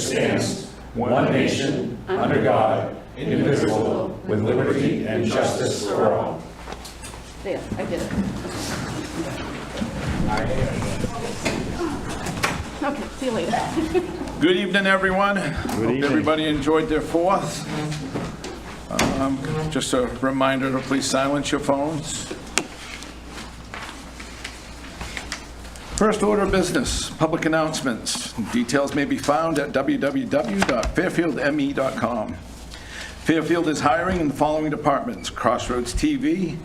stands, one nation, under God, indivisible, with liberty and justice for all. Yeah, I did it. Okay, see you later. Good evening, everyone. Hope everybody enjoyed their 4th. Just a reminder to please silence your phones. First order of business, public announcements. Details may be found at www.fairfieldme.com. Fairfield is hiring in the following departments: Crossroads TV,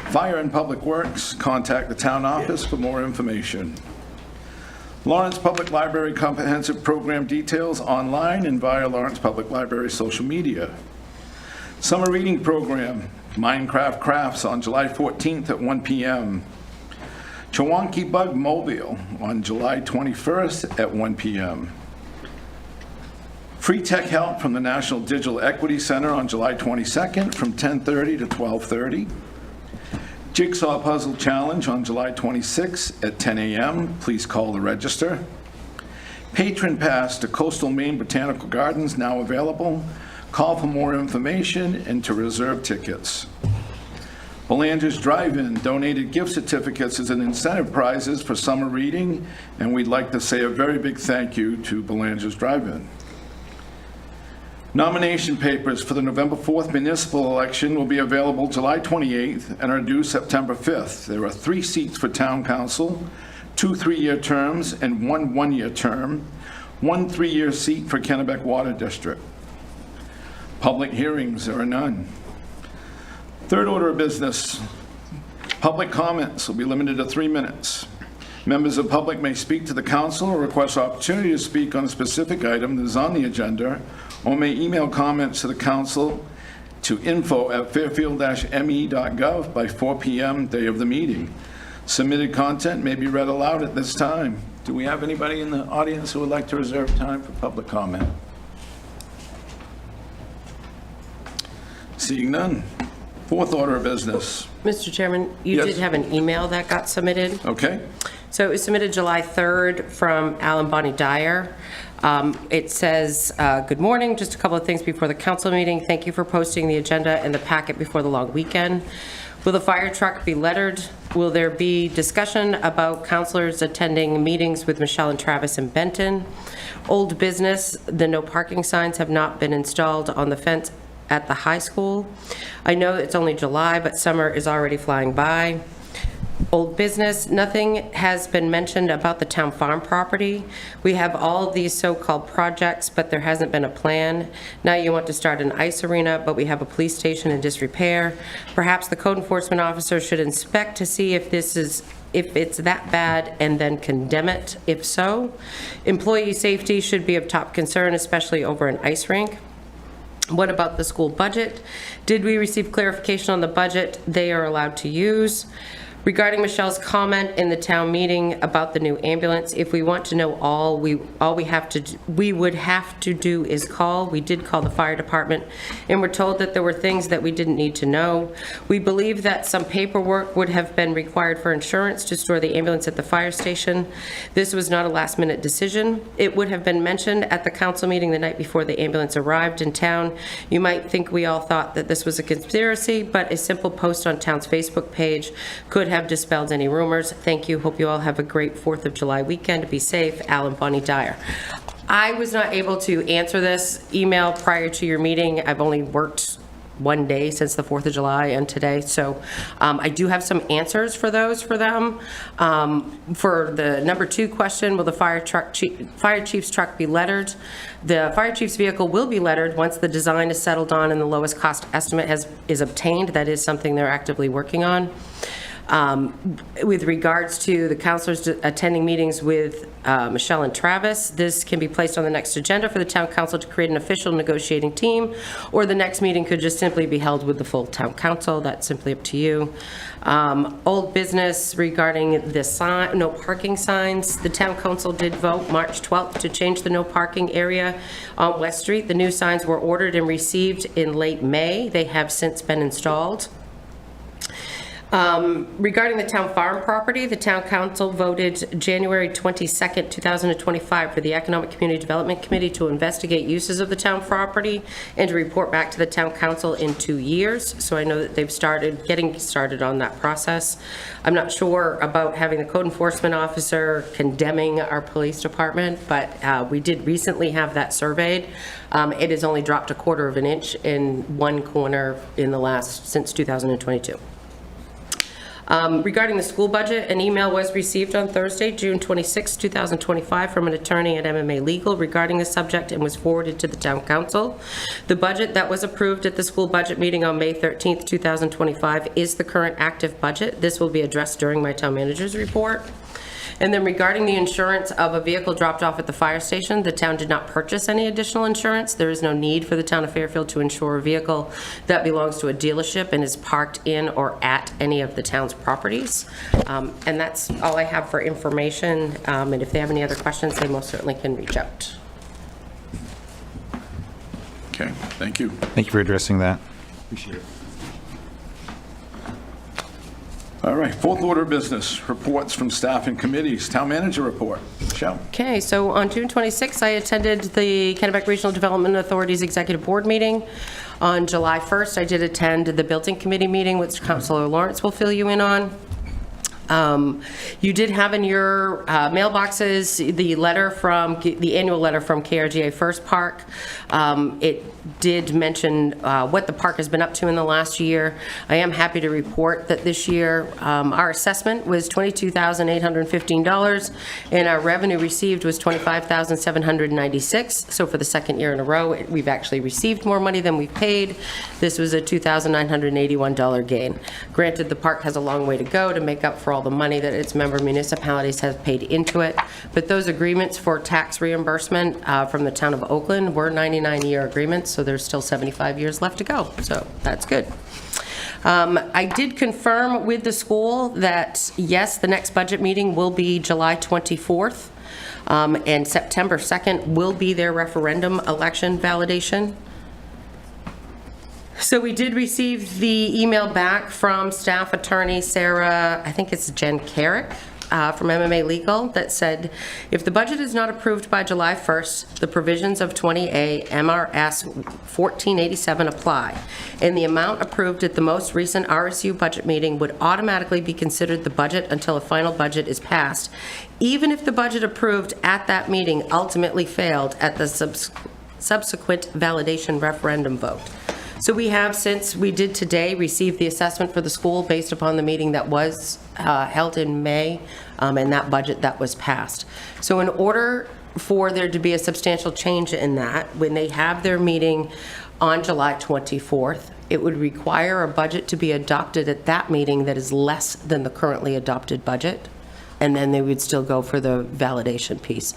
Fire and Public Works. Contact the town office for more information. Lawrence Public Library comprehensive program details online and via Lawrence Public Library social media. Summer reading program, Minecraft Crafts on July 14th at 1 p.m. Chewonki Bug Mobile on July 21st at 1 p.m. Free tech help from the National Digital Equity Center on July 22nd from 10:30 to 12:30. Jigsaw Puzzle Challenge on July 26th at 10 a.m. Please call to register. Patron Pass to Coastal Maine Botanical Gardens now available. Call for more information and to reserve tickets. Belanger's Drive-In donated gift certificates as an incentive prizes for summer reading, and we'd like to say a very big thank you to Belanger's Drive-In. Nomination papers for the November 4th municipal election will be available July 28th and are due September 5th. There are 3 seats for town council, 2 3-year terms, and 1 1-year term, 1 3-year seat for Kennebec Water District. Public hearings, there are none. Third order of business, public comments will be limited to 3 minutes. Members of the public may speak to the council or request opportunity to speak on a specific item that is on the agenda, or may email comments to the council to info@fairfield-me.gov by 4 p.m. day of the meeting. Submitted content may be read aloud at this time. Do we have anybody in the audience who would like to reserve time for public comment? Seeing none. Fourth order of business. Mr. Chairman, you Yes. did have an email that got submitted. Okay. So it was submitted July 3rd from Alan Bonnie Dyer. It says, good morning, just a couple of things before the council meeting. Thank you for posting the agenda and the packet before the long weekend. Will the fire truck be lettered? Will there be discussion about councilors attending meetings with Michelle and Travis in Benton? Old business, the no parking signs have not been installed on the fence at the high school. I know it's only July, but summer is already flying by. Old business, nothing has been mentioned about the town farm property. We have all these so-called projects, but there hasn't been a plan. Now you want to start an ice arena, but we have a police station in disrepair. Perhaps the code enforcement officer should inspect to see if it's that bad and then condemn it, if so. Employee safety should be of top concern, especially over an ice rink. What about the school budget? Did we receive clarification on the budget they are allowed to use? Regarding Michelle's comment in the town meeting about the new ambulance, if we want to know all we would have to do is call. We did call the fire department and were told that there were things that we didn't need to know. We believe that some paperwork would have been required for insurance to store the ambulance at the fire station. This was not a last-minute decision. It would have been mentioned at the council meeting the night before the ambulance arrived in town. You might think we all thought that this was a conspiracy, but a simple post on town's Facebook page could have dispelled any rumors. Thank you. Hope you all have a great 4th of July weekend. Be safe. Alan Bonnie Dyer. I was not able to answer this email prior to your meeting. I've only worked 1 day since the 4th of July and today, so I do have some answers for those for them. For the number 2 question, will the fire chief's truck be lettered? The fire chief's vehicle will be lettered once the design is settled on and the lowest cost estimate is obtained. That is something they're actively working on. With regards to the councilors attending meetings with Michelle and Travis, this can be placed on the next agenda for the town council to create an official negotiating team, or the next meeting could just simply be held with the full town council. That's simply up to you. Old business regarding the sign, no parking signs. The town council did vote March 12th to change the no parking area on West Street. The new signs were ordered and received in late May. They have since been installed. Regarding the town farm property, the town council voted January 22nd, 2025 for the Economic Community Development Committee to investigate uses of the town property and to report back to the town council in 2 years. So I know that they've getting started on that process. I'm not sure about having the code enforcement officer condemning our police department, but we did recently have that surveyed. It has only dropped 1/4 of an inch in one corner since 2022. Regarding the school budget, an email was received on Thursday, June 26, 2025, from an attorney at MMA Legal regarding the subject and was forwarded to the town council. The budget that was approved at the school budget meeting on May 13, 2025 is the current active budget. This will be addressed during my town manager's report. And then regarding the insurance of a vehicle dropped off at the fire station, the town did not purchase any additional insurance. There is no need for the town of Fairfield to insure a vehicle that belongs to a dealership and is parked in or at any of the town's properties. And that's all I have for information. And if they have any other questions, they most certainly can reach out. Okay, thank you. Thank you for addressing that. Appreciate it. All right, fourth order of business, reports from staff and committees. Town manager report. Michelle. Okay, so on June 26th, I attended the Kennebec Regional Development Authority's Executive Board meeting. On July 1st, I did attend the Building Committee meeting, which Councilor Lawrence will fill you in on. You did have in your mailboxes the annual letter from KRGA First Park. It did mention what the park has been up to in the last year. I am happy to report that this year our assessment was $22,815 and our revenue received was $25,796. So for the second year in a row, we've actually received more money than we've paid. This was a $2,981 gain. Granted, the park has a long way to go to make up for all the money that its member municipalities have paid into it, but those agreements for tax reimbursement from the town of Oakland were 99-year agreements, so there's still 75 years left to go, so that's good. I did confirm with the school that, yes, the next budget meeting will be July 24th, and September 2nd will be their referendum election validation. So we did receive the email back from staff attorney Sarah, I think it's Jen Carrick, from MMA Legal, that said, if the budget is not approved by July 1st, the provisions of 20A MRS 1487 apply, and the amount approved at the most recent RSU budget meeting would automatically be considered the budget until a final budget is passed, even if the budget approved at that meeting ultimately failed at the subsequent validation referendum vote. So we have, since we did today, received the assessment for the school based upon the meeting that was held in May and that budget that was passed. So in order for there to be a substantial change in that, when they have their meeting on July 24th, it would require a budget to be adopted at that meeting that is less than the currently adopted budget, and then they would still go for the validation piece.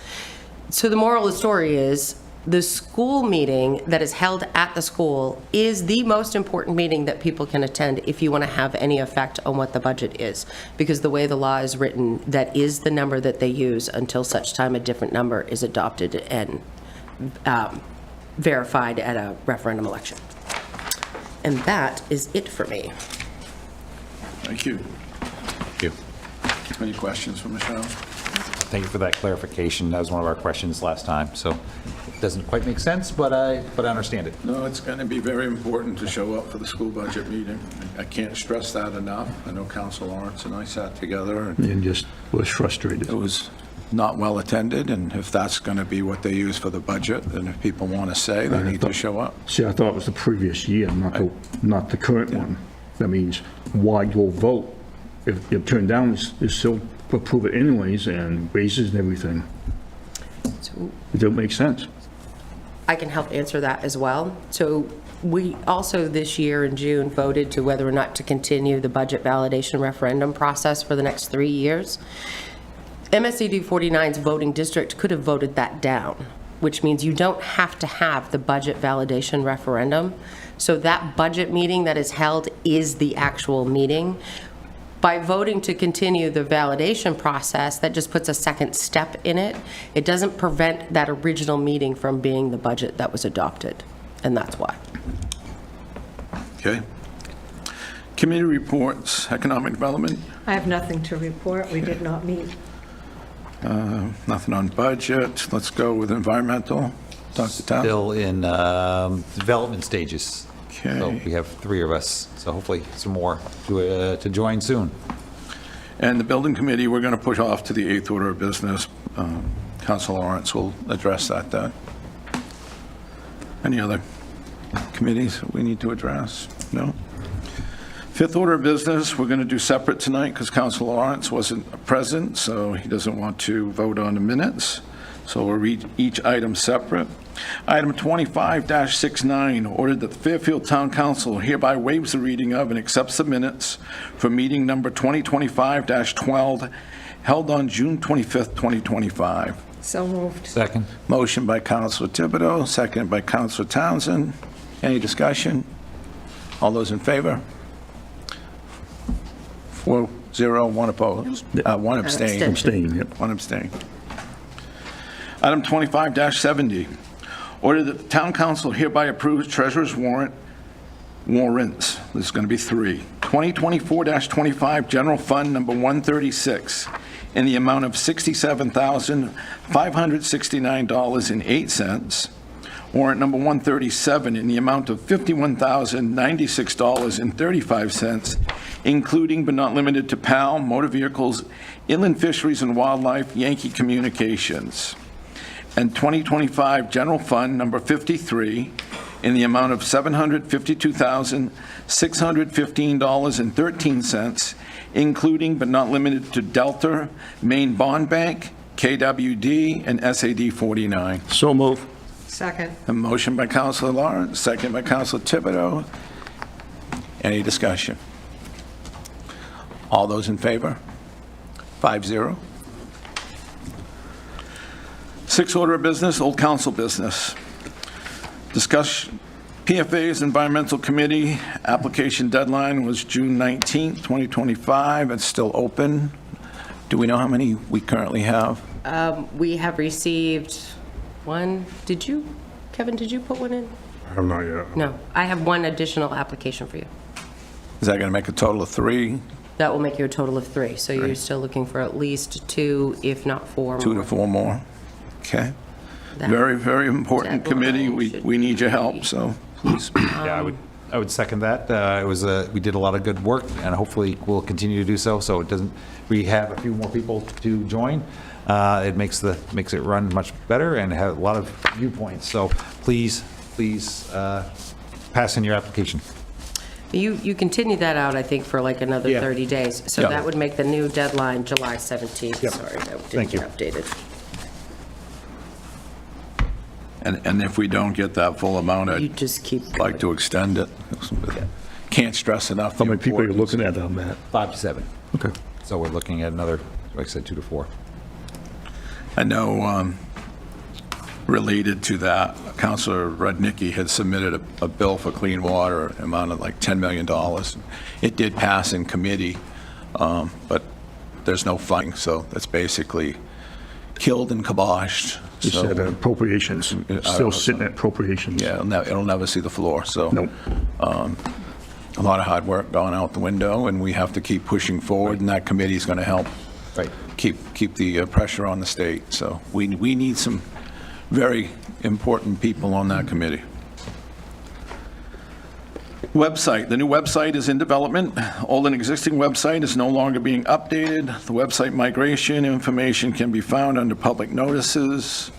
So the moral of the story is, the school meeting that is held at the school is the most important meeting that people can attend if you want to have any effect on what the budget is, because the way the law is written, that is the number that they use until such time a different number is adopted and verified at a referendum election. And that is it for me. Thank you. Thank you. Any questions for Michelle? Thank you for that clarification. That was one of our questions last time, so it doesn't quite make sense, but I understand it. No, it's going to be very important to show up for the school budget meeting. I can't stress that enough. I know Council Lawrence and I sat together, and just was frustrated. it was not well attended, and if that's going to be what they use for the budget, then if people want to say, they need to show up. See, I thought it was the previous year, not the current one. That means why go vote? If turned down, is still approve it anyways, and raises and everything. So It don't make sense. I can help answer that as well. So we also this year in June voted to whether or not to continue the budget validation referendum process for the next 3 years. MSCD 49's voting district could have voted that down, which means you don't have to have the budget validation referendum. So that budget meeting that is held is the actual meeting. By voting to continue the validation process, that just puts a second step in it. It doesn't prevent that original meeting from being the budget that was adopted, and that's why. Okay. Committee reports, economic development, I have nothing to report. We did not meet. nothing on budget. Let's go with environmental. Dr. Towns? Still in development stages. Okay. So we have 3 of us, so hopefully some more to join soon. And the building committee, we're going to push off to the 8th order of business. Council Lawrence will address that then. Any other committees that we need to address? No? 5th order of business, we're going to do separate tonight because Council Lawrence wasn't present, so he doesn't want to vote on the minutes. So we'll read each item separate. Item 25-69, ordered that the Fairfield Town Council hereby waives the reading of and accepts the minutes for meeting number 2025-12 held on June 25th, 2025. So moved. Second. Motion by Councilor Thibodeau, seconded by Councilor Townsend. Any discussion? All those in favor? 4-0, 1 opposed. 1 abstain. Abstain, yep. 1 abstain. Item 25-70, order that the town council hereby approves treasurer's warrants. There's going to be 3. 2024-25 general fund number 136 in the amount of $67,569.08. Warrant number 137 in the amount of $51,096.35, including but not limited to PAL, motor vehicles, inland fisheries and wildlife, Yankee Communications. And 2025 general fund number 53 in the amount of $752,615.13, including but not limited to Delta, Maine Bond Bank, KWD, and SAD 49. So move. Second. A motion by Councilor Lawrence, second by Councilor Thibodeau. Any discussion? All those in favor? 5-0. 6th order of business, old council business. Discuss PFA's Environmental Committee application deadline was June 19th, 2025. It's still open. Do we know how many we currently have? We have received one. Did you, Kevin, did you put one in? I'm not yet. No, I have one additional application for you. Is that going to make a total of 3? That will make you a total of 3. So you're still looking for at least 2, if not 4 2 more. to 4 more? Okay. That- Very, very important deadline committee. should We need your be- help, so please. Yeah, I would second that. It was, we did a lot of good work, and hopefully we'll continue to do so, so it doesn't, we have a few more people to join. It makes it run much better and have a lot of viewpoints. So please pass in your application. You continue that out, I think, for like another Yeah. 30 days. So Yeah. that would make the new deadline July 17th. Yep. Sorry, that Thank didn't you. get updated. And if we don't get that full amount, You I'd just keep like to extend it. Can't stress enough. How the many people are you importance. looking at on that? 5 to 7. Okay. So we're looking at another, like I said, 2 to 4. I know, related to that, Councilor Rudnicki had submitted a bill for clean water, amount of like $10 million. It did pass in committee, but there's no funding, so that's basically killed and kiboshed. You So, said appropriations, still sitting at appropriations. yeah, it'll never see the floor, so. Nope. A lot of hard work gone out the window, and we have to keep pushing forward, and that committee's going to help Right. keep the pressure on the state. So we need some very important people on that committee. Website. The new website is in development. Old and existing website is no longer being updated. The website migration information can be found under public notices.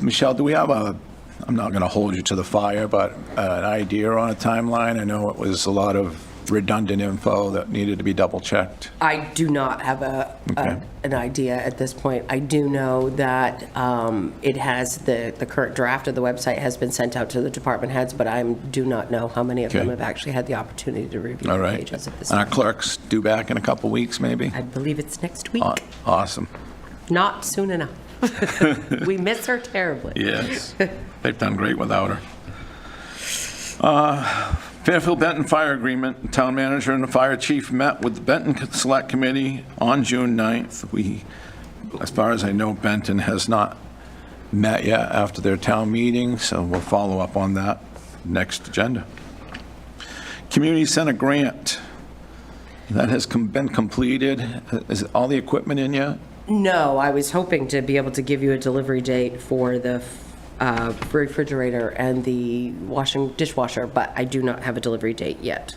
Michelle, do we have I'm not going to hold you to the fire, but an idea on a timeline? I know it was a lot of redundant info that needed to be double-checked. I do not have Okay. an idea at this point. I do know that it has, the current draft of the website has been sent out to the department heads, but I do not know how many of them Okay. have actually had the opportunity to review All the right. pages at this And our time. clerk's due back in a couple weeks, maybe? I believe it's next week. Awesome. Not soon enough. We miss her terribly. Yes. They've done great without her. Fairfield Benton Fire Agreement. The town manager and the fire chief met with the Benton Select Committee on June 9th. As far as I know, Benton has not met yet after their town meeting, so we'll follow up on that next agenda. Community Center grant. That has been completed. Is all the equipment in yet? No, I was hoping to be able to give you a delivery date for the refrigerator and the dishwasher, but I do not have a delivery date yet.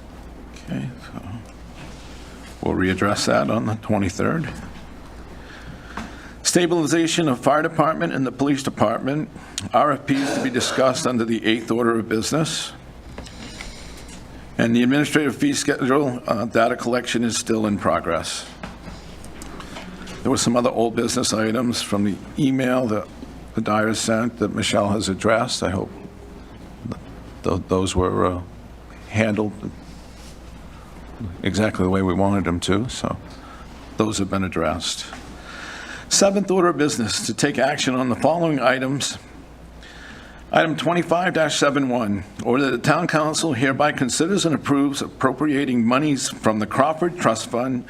Okay, so we'll readdress that on the 23rd. Stabilization of fire department and the police department. RFPs to be discussed under the 8th order of business. And the administrative fee schedule, data collection is still in progress. There were some other old business items from the email that the Dyer sent that Michelle has addressed. I hope those were handled exactly the way we wanted them to, so those have been addressed. 7th order of business, to take action on the following items. Item 25-71, order that the town council hereby considers and approves appropriating monies from the Crawford Trust Fund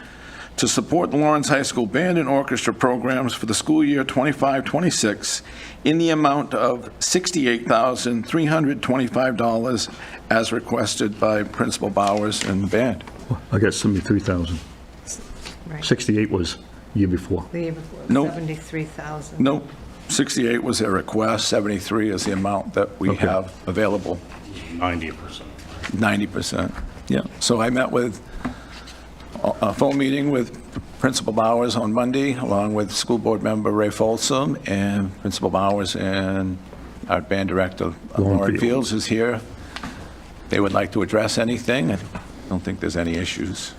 to support the Lawrence High School Band and Orchestra programs for the school year 25-26 in the amount of $68,325 as requested by Principal Bowers and the band. I got 73,000. Right. 68 was year before. The year before, Nope. 73,000. Nope, 68 was their request, 73 is the amount that we Okay. have available. 90%. 90%, yeah. So I met with a phone meeting with Principal Bowers on Monday, along with School Board Member Ray Folsom, and Principal Bowers and our band director, Lauren Fields, is here. They would like to address anything. I don't think there's any issues.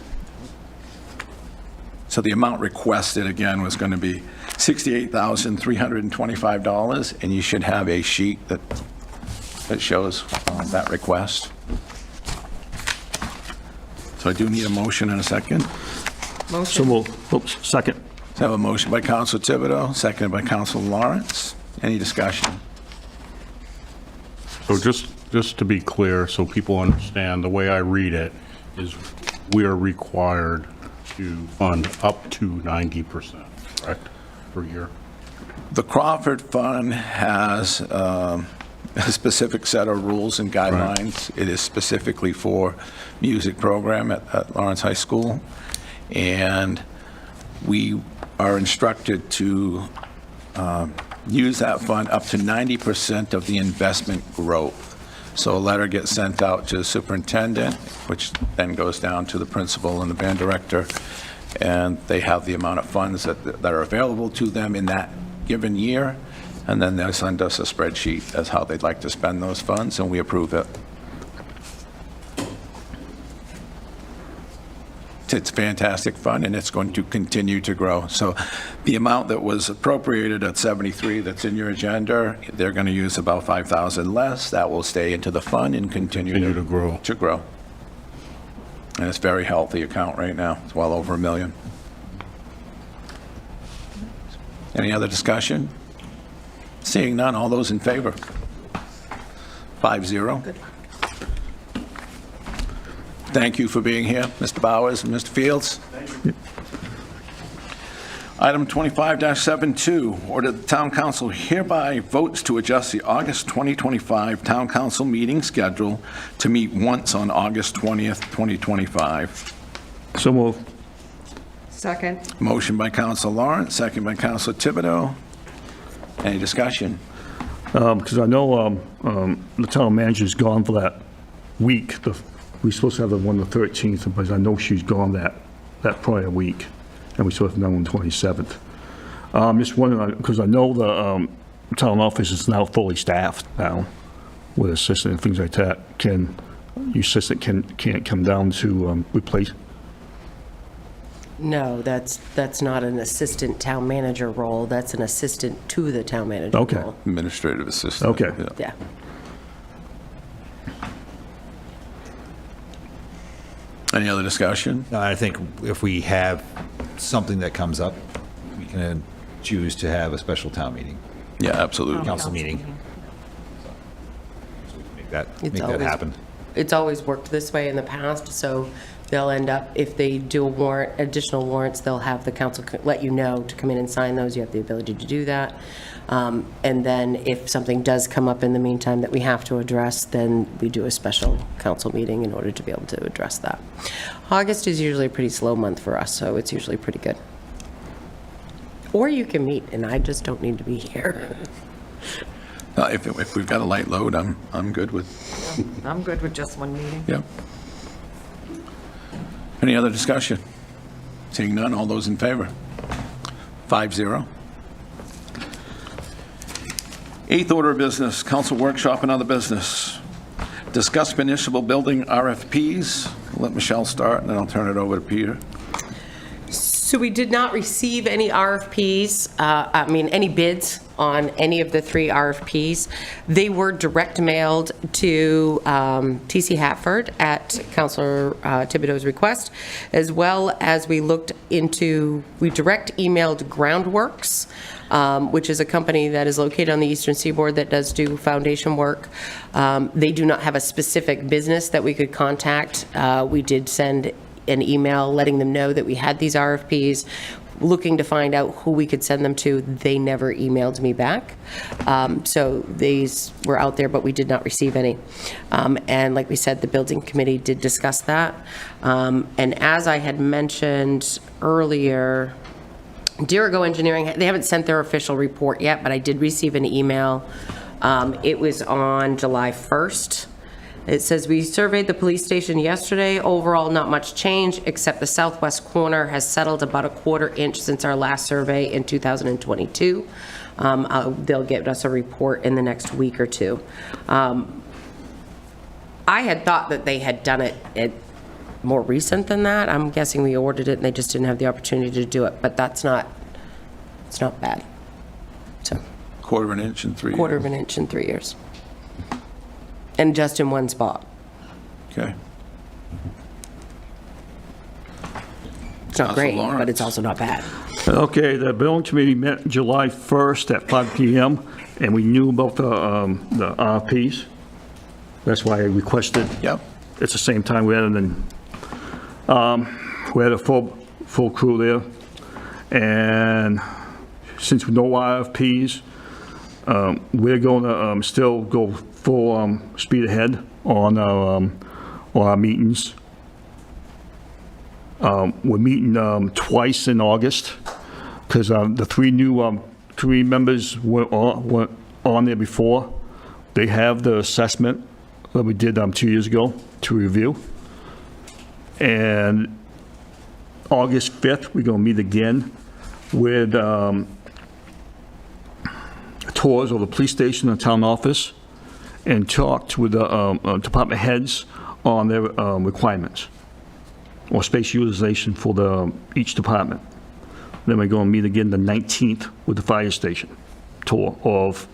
So the amount requested, again, was going to be $68,325, and you should have a sheet that shows that request. So I do need a motion in a second. So Motion. we'll, oops, second. So I have a motion by Counsel Thibodeau, seconded by Counsel Lawrence. Any discussion? So just to be clear, so people understand, the way I read it is we are required to fund up to 90%, correct, per year? The Crawford Fund has a specific set of rules and guidelines. It is specifically for music program at Lawrence High School. And we are instructed to use that fund up to 90% of the investment growth. So a letter gets sent out to the superintendent, which then goes down to the principal and the band director, and they have the amount of funds that are available to them in that given year, and then they'll send us a spreadsheet as how they'd like to spend those funds, and we approve it. It's fantastic fun, and it's going to continue to grow. So the amount that was appropriated at 73 that's in your agenda, they're going to use about 5,000 less. That will stay into the fund and continue Continue to grow. To grow. And it's a very healthy account right now. It's well over $1 million. Any other discussion? Seeing none, all those in favor? 5-0. Thank you for being here, Mr. Bowers and Mr. Fields. Item 25-72, order the town council hereby votes to adjust the August 2025 town council meeting schedule to meet once on August 20th, 2025. So move. Second. Motion by Counsel Lawrence, second by Counsel Thibodeau. Any discussion? Because I know the town manager's gone for that week. We're supposed to have the one the 13th, but I know she's gone that prior week, and we're supposed to know on the 27th. Just wondering, because I know the town office is now fully staffed now with assistant and things like that. Can your assistant can't come down to replace? No, that's not an assistant town manager role. That's an assistant to the town manager Okay. role. Administrative assistant. Okay. Yeah. Yeah. Any other discussion? I think if we have something that comes up, we can choose to have a special town meeting, Yeah, absolutely. council meeting. Make that It's always- happen. It's always worked this way in the past, so they'll end up, if they do a warrant, additional warrants, they'll have the council let you know to come in and sign those. You have the ability to do that. And then if something does come up in the meantime that we have to address, then we do a special council meeting in order to be able to address that. August is usually a pretty slow month for us, so it's usually pretty good. Or you can meet, and I just don't need to be here. If we've got a light load, I'm good with, I'm good with just one meeting. yep. Any other discussion? Seeing none, all those in favor? 5-0. Eighth order of business, council workshop and other business. Discuss municipal building RFPs. Let Michelle start, and then I'll turn it over to Peter. So we did not receive any RFPs, any bids on any of the 3 RFPs. They were direct mailed to TC Hatford at Councilor Thibodeau's request, as well as we direct emailed Groundworks, which is a company that is located on the Eastern Seaboard that does do foundation work. They do not have a specific business that we could contact. We did send an email letting them know that we had these RFPs, looking to find out who we could send them to. They never emailed me back. So these were out there, but we did not receive any. And like we said, the building committee did discuss that. And as I had mentioned earlier, Dirigo Engineering, they haven't sent their official report yet, but I did receive an email. It was on July 1st. It says, we surveyed the police station yesterday. Overall, not much change, except the southwest corner has settled about a 1/4 inch since our last survey in 2022. They'll get us a report in the next week or two. I had thought that they had done it more recent than that. I'm guessing we ordered it and they just didn't have the opportunity to do it, but it's not bad. So, 1/4 inch in 3 years. 1/4 inch in 3 years. And just in one spot. Okay. It's not Councilor great, but Lawrence. it's also not bad. Okay, the building committee met July 1st at 5 PM, and we knew about the RFPs. That's why I requested. Yep. It's the same time we had, we had a full crew there. And since no RFPs, we're going to still go full speed ahead on our meetings. We're meeting twice in August because the 3 members were on there before. They have the assessment that we did 2 years ago to review. And August 5th, we're going to meet again with tours of the police station and town office and talk with the department heads on their requirements or space utilization for each department. Then we're going to meet again the 19th with the fire station tour of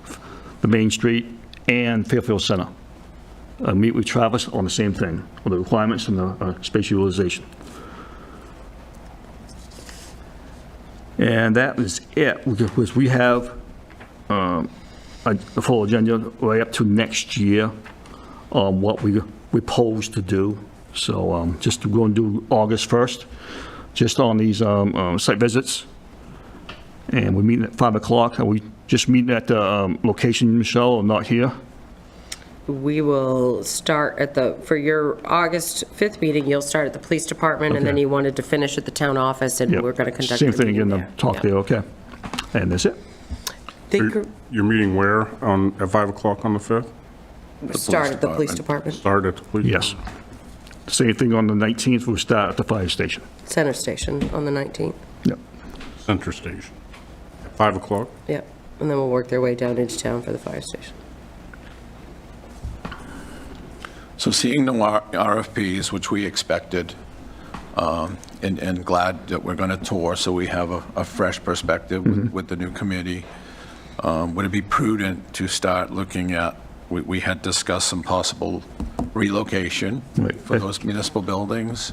the Main Street and Fairfield Center. Meet with Travis on the same thing, on the requirements and the space utilization. And that is it, because we have a full agenda right up to next year on what we pose to do. So just we're going to do August 1st, just on these site visits. And we're meeting at 5 o'clock. Are we just meeting at the location, Michelle, or not here? We will start for your August 5th meeting, you'll start at the police department, and then Okay. you wanted to finish at the town office, and Yep. we're going to conduct Same the thing meeting again, there. the talk Yeah. there, okay. And that's it. You're meeting where, at 5 o'clock on the 5th? Start at the police department, Start at the police? Yes. Same thing on the 19th, we'll start at the fire station. center station on the 19th. Yep. Center Station. At 5 o'clock? Yep, and then we'll work their way down into town for the fire station. So seeing no RFPs, which we expected, and glad that we're going to tour, so we have a fresh perspective with the new committee, would it be prudent to start looking at, we had discussed some possible relocation Right. for those municipal buildings.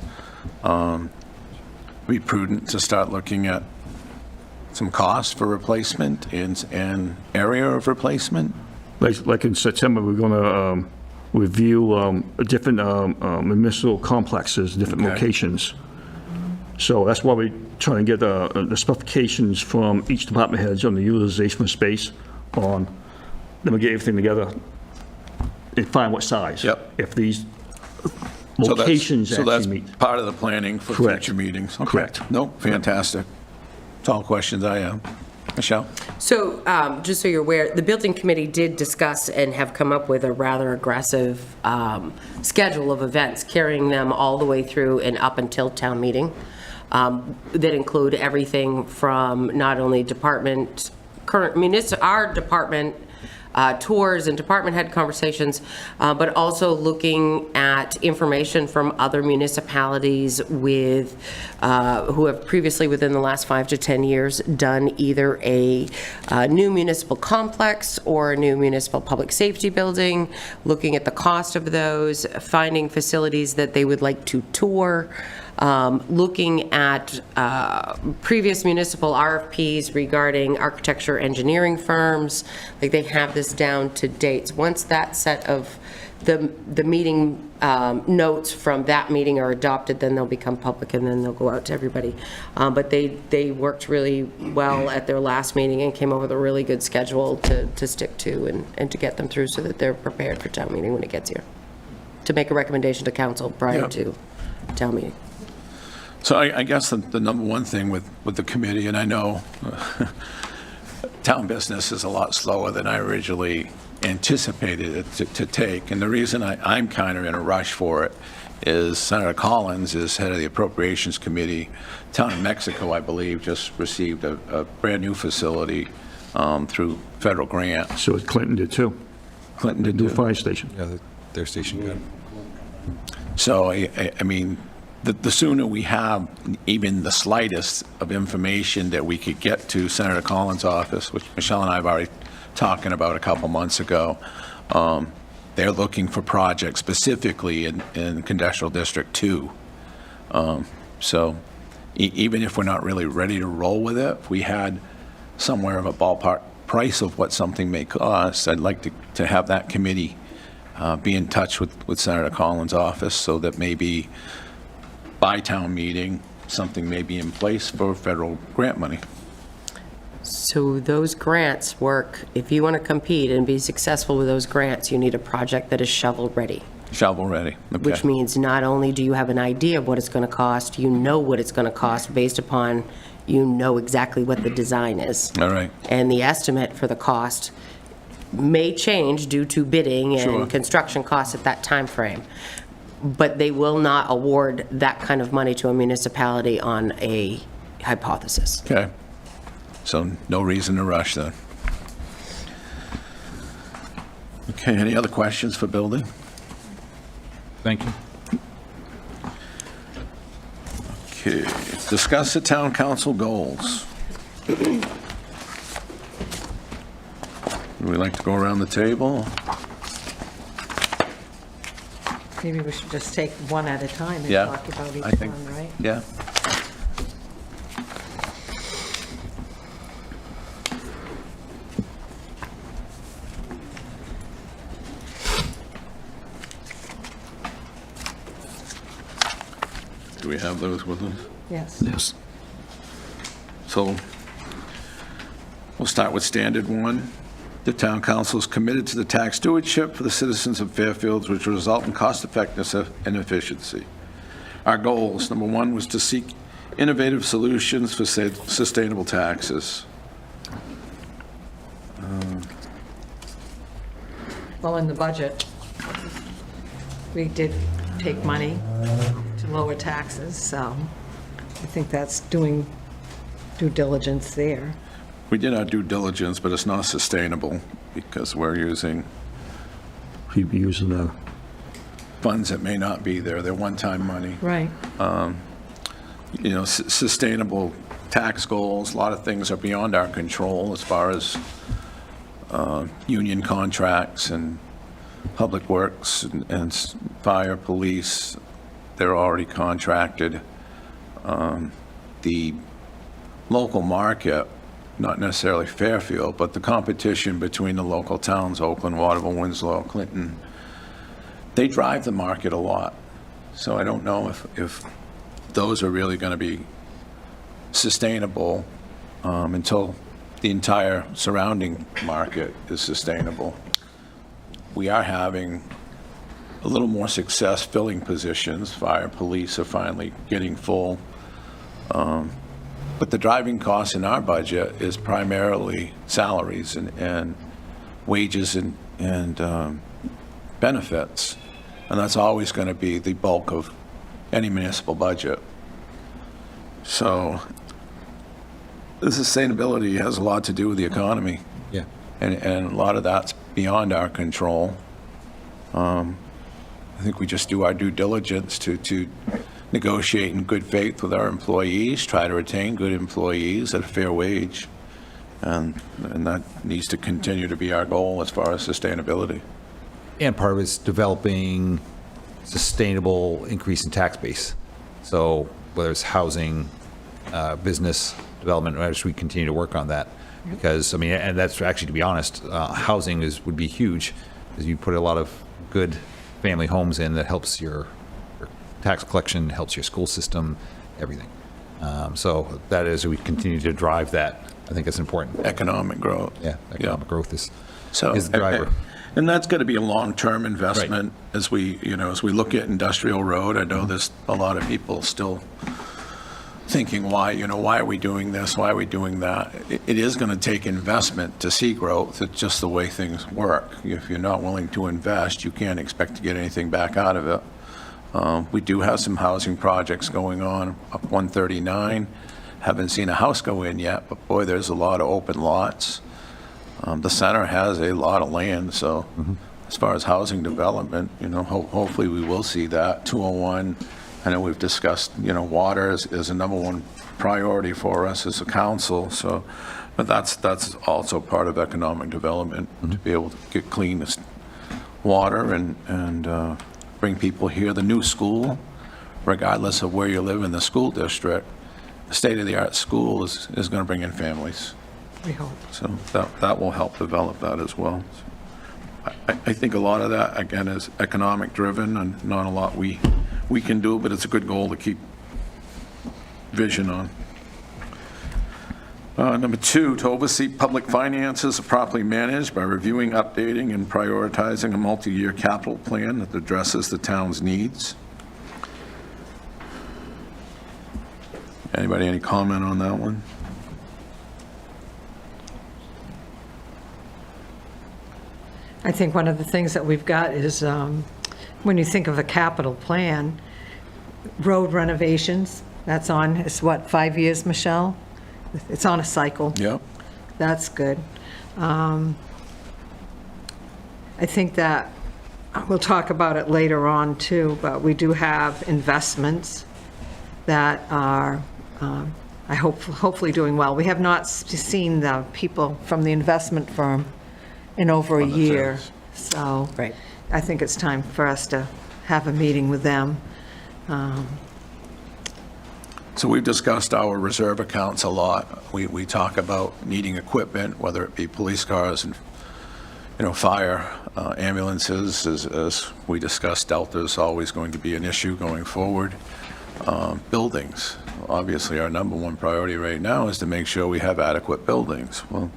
Be prudent to start looking at some costs for replacement and area of replacement? Like in September, we're going to review different municipal complexes, different Okay. locations. So that's why we're trying to get the specifications from each department heads on the utilization of space on, then we get everything together and find what size. Yep. If these So that's- locations So that's actually meet. part of the planning for Correct. future meetings? Okay. Correct. No, fantastic. It's all questions I have. Michelle? So, just so you're aware, the building committee did discuss and have come up with a rather aggressive schedule of events, carrying them all the way through and up until town meeting, that include everything from not only our department tours and department head conversations, but also looking at information from other municipalities with, who have previously, within the last 5 to 10 years, done either a new municipal complex or a new municipal public safety building, looking at the cost of those, finding facilities that they would like to tour, looking at previous municipal RFPs regarding architecture engineering firms. Like, they have this down to dates. Once that set of the meeting notes from that meeting are adopted, then they'll become public and then they'll go out to everybody. But they worked really well at their last meeting and came up with a really good schedule to stick to and to get them through so that they're prepared for town meeting when it gets here, to make a recommendation to council prior Yeah. to town meeting. So I guess the number one thing with the committee, and I know town business is a lot slower than I originally anticipated it to take, and the reason I'm kind of in a rush for it is Senator Collins is head of the Appropriations Committee. Town of Mexico, I believe, just received a brand-new facility through federal grant. So Clinton did too. Clinton did New too. fire station. Yeah, their station got. So, I mean, the sooner we have even the slightest of information that we could get to Senator Collins' office, which Michelle and I have already talking about a couple months ago, they're looking for projects specifically in Industrial District 2. So even if we're not really ready to roll with it, if we had somewhere of a ballpark price of what something may cost, I'd like to have that committee be in touch with Senator Collins' office so that maybe by town meeting, something may be in place for federal grant money. So those grants work, if you want to compete and be successful with those grants, you need a project that is shovel-ready, Shovel ready. Okay. which means not only do you have an idea of what it's going to cost, you know what it's going to cost based upon, you know exactly what the design is. All right. And the estimate for the cost may change due to bidding Sure. and construction costs at that time frame. But they will not award that kind of money to a municipality on a hypothesis. Okay. So no reason to rush then. Okay, any other questions for building? Thank you. Okay, discuss the town council goals. Would we like to go around the table? Maybe we should just take one at a time and Yeah, talk about each I think- one, right? Yeah. Do we have those with us? Yes. Yes. So we'll start with standard one. The town council is committed to the tax stewardship for the citizens of Fairfield, which will result in cost effectiveness and efficiency. Our goals, number one, was to seek innovative solutions for sustainable taxes. Well, in the budget, we did take money to lower taxes, so I think that's doing due diligence there. We did our due diligence, but it's not sustainable because we're using He'd be using the, funds that may not be there. They're one-time money. Right. You know, sustainable tax goals, a lot of things are beyond our control as far as union contracts and public works and fire, police. They're already contracted. The local market, not necessarily Fairfield, but the competition between the local towns, Oakland, Waterville, Winslow, Clinton, they drive the market a lot. So I don't know if those are really going to be sustainable until the entire surrounding market is sustainable. We are having a little more success filling positions. Fire, police are finally getting full. But the driving cost in our budget is primarily salaries and wages and benefits. And that's always going to be the bulk of any municipal budget. So the sustainability has a lot to do with the economy. Yeah. And a lot of that's beyond our control. I think we just do our due diligence to negotiate in good faith with our employees, try to retain good employees at a fair wage. And that needs to continue to be our goal as far as sustainability. And part of it's developing sustainable increase in tax base. So whether it's housing, business development, as we continue to work on that. Because, I mean, and that's actually, to be honest, housing would be huge, because you put a lot of good family homes in that helps your tax collection, helps your school system, everything. So that is, we continue to drive that. I think it's important. Economic growth. Yeah, economic growth is So, the driver. And that's going to be a long-term investment as we look at Industrial Road. I know there's a lot of people still thinking, why are we doing this? Why are we doing that? It is going to take investment to see growth. It's just the way things work. If you're not willing to invest, you can't expect to get anything back out of it. We do have some housing projects going on up 139. Haven't seen a house go in yet, but boy, there's a lot of open lots. The center has a lot of land, so as far as housing development, hopefully we will see that. 201, I know we've discussed, water is a number one priority for us as a council, so, but that's also part of economic development, to be able to get clean water and bring people here. The new school, regardless of where you live in the school district, a state-of-the-art school is going to bring in families. We hope. So that will help develop that as well. I think a lot of that, again, is economic driven and not a lot we can do, but it's a good goal to keep vision on. Number 2, to oversee public finances are properly managed by reviewing, updating, and prioritizing a multi-year capital plan that addresses the town's needs. Anybody, any comment on that one? I think one of the things that we've got is, when you think of a capital plan, road renovations, that's on, it's what, 5 years, Michelle? It's on a cycle. Yeah. That's good. I think that, we'll talk about it later on too, but we do have investments that are, hopefully doing well. We have not seen the people from the investment firm in over a year, so Right. I think it's time for us to have a meeting with them. So we've discussed our reserve accounts a lot. We talk about needing equipment, whether it be police cars and, fire, ambulances, as we discussed. Delta is always going to be an issue going forward. Buildings, obviously our number one priority right now is to make sure we have adequate buildings. Well,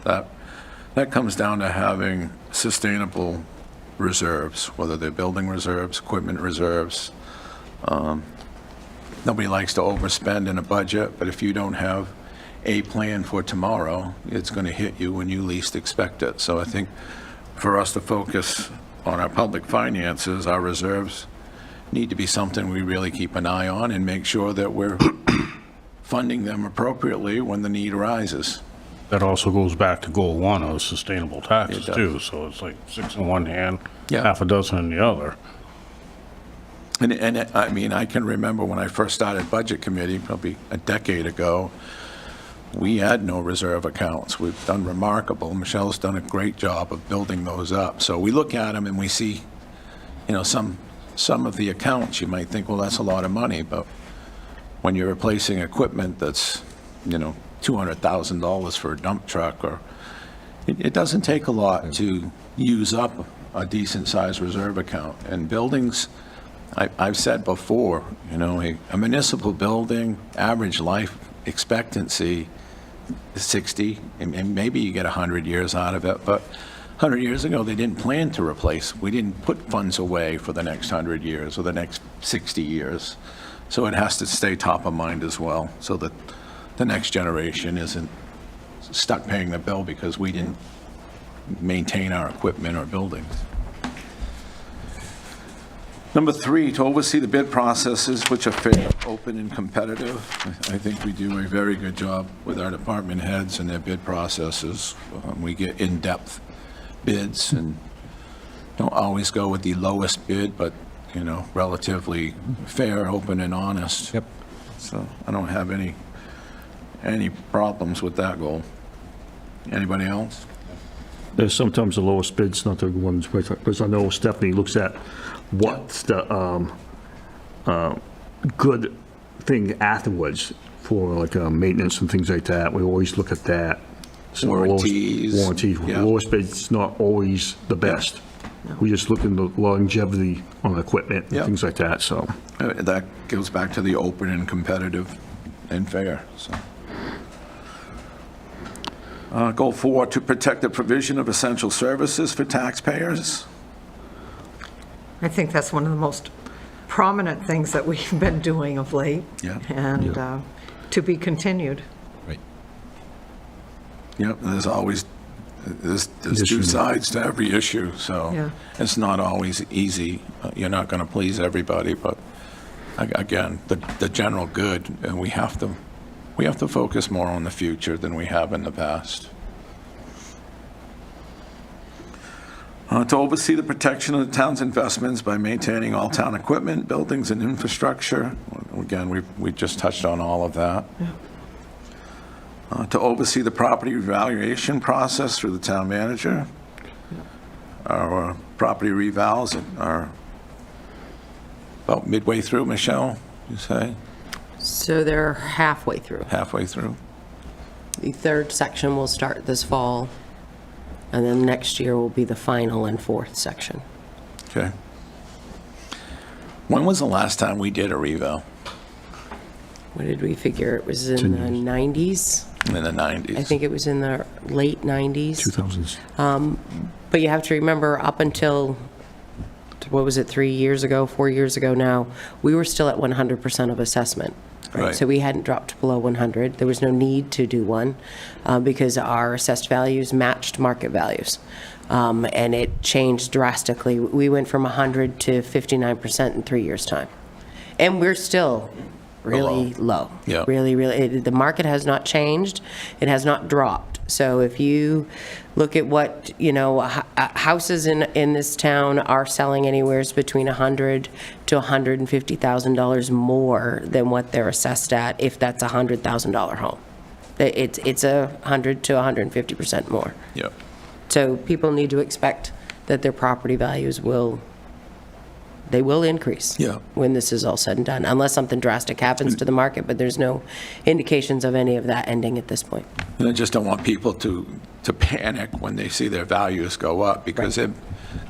that comes down to having sustainable reserves, whether they're building reserves, equipment reserves. Nobody likes to overspend in a budget, but if you don't have a plan for tomorrow, it's going to hit you when you least expect it. So I think for us to focus on our public finances, our reserves need to be something we really keep an eye on and make sure that we're funding them appropriately when the need arises. That also goes back to goal 1 of sustainable taxes It does. too, so it's like 6 in one hand, Yeah. half a dozen in the other. And I mean, I can remember when I first started Budget Committee, probably a decade ago, we had no reserve accounts. We've done remarkable. Michelle's done a great job of building those up. So we look at them and we see, some of the accounts, you might think, well, that's a lot of money, but when you're replacing equipment that's, $200,000 for a dump truck, or it doesn't take a lot to use up a decent-sized reserve account. And buildings, I've said before, you know, a municipal building, average life expectancy is 60, and maybe you get 100 years out of it, but 100 years ago, they didn't plan to replace. We didn't put funds away for the next 100 years or the next 60 years. So it has to stay top of mind as well, so that the next generation isn't stuck paying the bill because we didn't maintain our equipment or buildings. Number 3, to oversee the bid processes, which are fair, open, and competitive. I think we do a very good job with our department heads and their bid processes. We get in-depth bids and don't always go with the lowest bid, but, you know, relatively fair, open, and honest. Yep. So I don't have any problems with that goal. Anybody else? There's sometimes the lowest bids, not the ones, because I know Stephanie looks at what's the good thing afterwards for like maintenance and things like that. We always look at that. So the lowest- Warranties. Warranties. Yeah. The lowest bid's not always the best. We just look at the longevity on equipment and Yeah. things like that, so. That goes back to the open and competitive and fair, so. Goal 4, to protect the provision of essential services for taxpayers. I think that's one of the most prominent things that we've been doing of late. Yeah. And to be continued. Right. Yep, there's always, there's two sides to every issue, so Yeah. it's not always easy. You're not going to please everybody, but again, the general good, and we have to focus more on the future than we have in the past. To oversee the protection of the town's investments by maintaining all town equipment, buildings, and infrastructure. Again, we just touched on all of that. To oversee the property evaluation process through the town manager. Our property revals are about midway through, Michelle, you say? So they're halfway through. Halfway through? The third section will start this fall, and then next year will be the final and fourth section. Okay. When was the last time we did a reval? What did we figure? It was in the 90s? In the 90s? I think it was in the late 90s. 2000s. But you have to remember, up until, what was it, 3 years ago, 4 years ago now, we were still at 100% of assessment. Right. So we hadn't dropped below 100. There was no need to do one because our assessed values matched market values. And it changed drastically. We went from 100 to 59% in 3 years' time. And we're still really low. Yeah. Really, the market has not changed. It has not dropped. So if you look at what, you know, houses in this town are selling anywhere between $100,000 to $150,000 more than what they're assessed at if that's a $100,000 home. It's 100 to 150% more. Yep. So people need to expect that their property values will increase. Yeah. When this is all said and done, unless something drastic happens to the market, but there's no indications of any of that ending at this point. And I just don't want people to panic when they see their values go up, because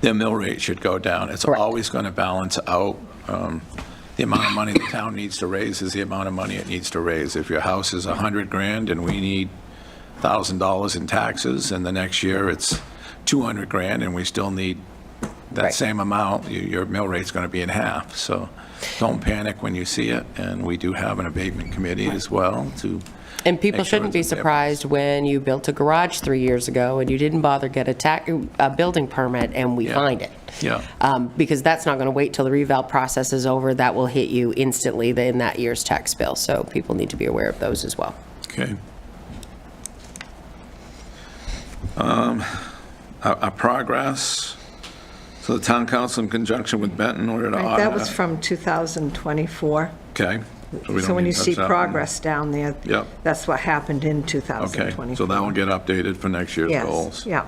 their mill rate should go down. It's Correct. always going to balance out. The amount of money the town needs to raise is the amount of money it needs to raise. If your house is $100,000 and we need $1,000 in taxes, and the next year it's $200,000 and we still need that Right. same amount, your mill rate's going to be in half. So don't panic when you see it. And we do have an abatement committee as well to. And people make sure shouldn't be it's in there. surprised when you built a garage 3 years ago and you didn't bother get a building permit and we Yeah. find it. Yeah. Because that's not going to wait till the reval process is over. That will hit you instantly in that year's tax bill. So people need to be aware of those as well. Okay. Our progress. So the town council in conjunction with Benton in order to Right, audit. that was from 2024. Okay. we So don't when need you to see touch that one. progress down there, Yep. that's what happened in Okay, 2024. so that will get updated for next year's Yes, goals. yeah.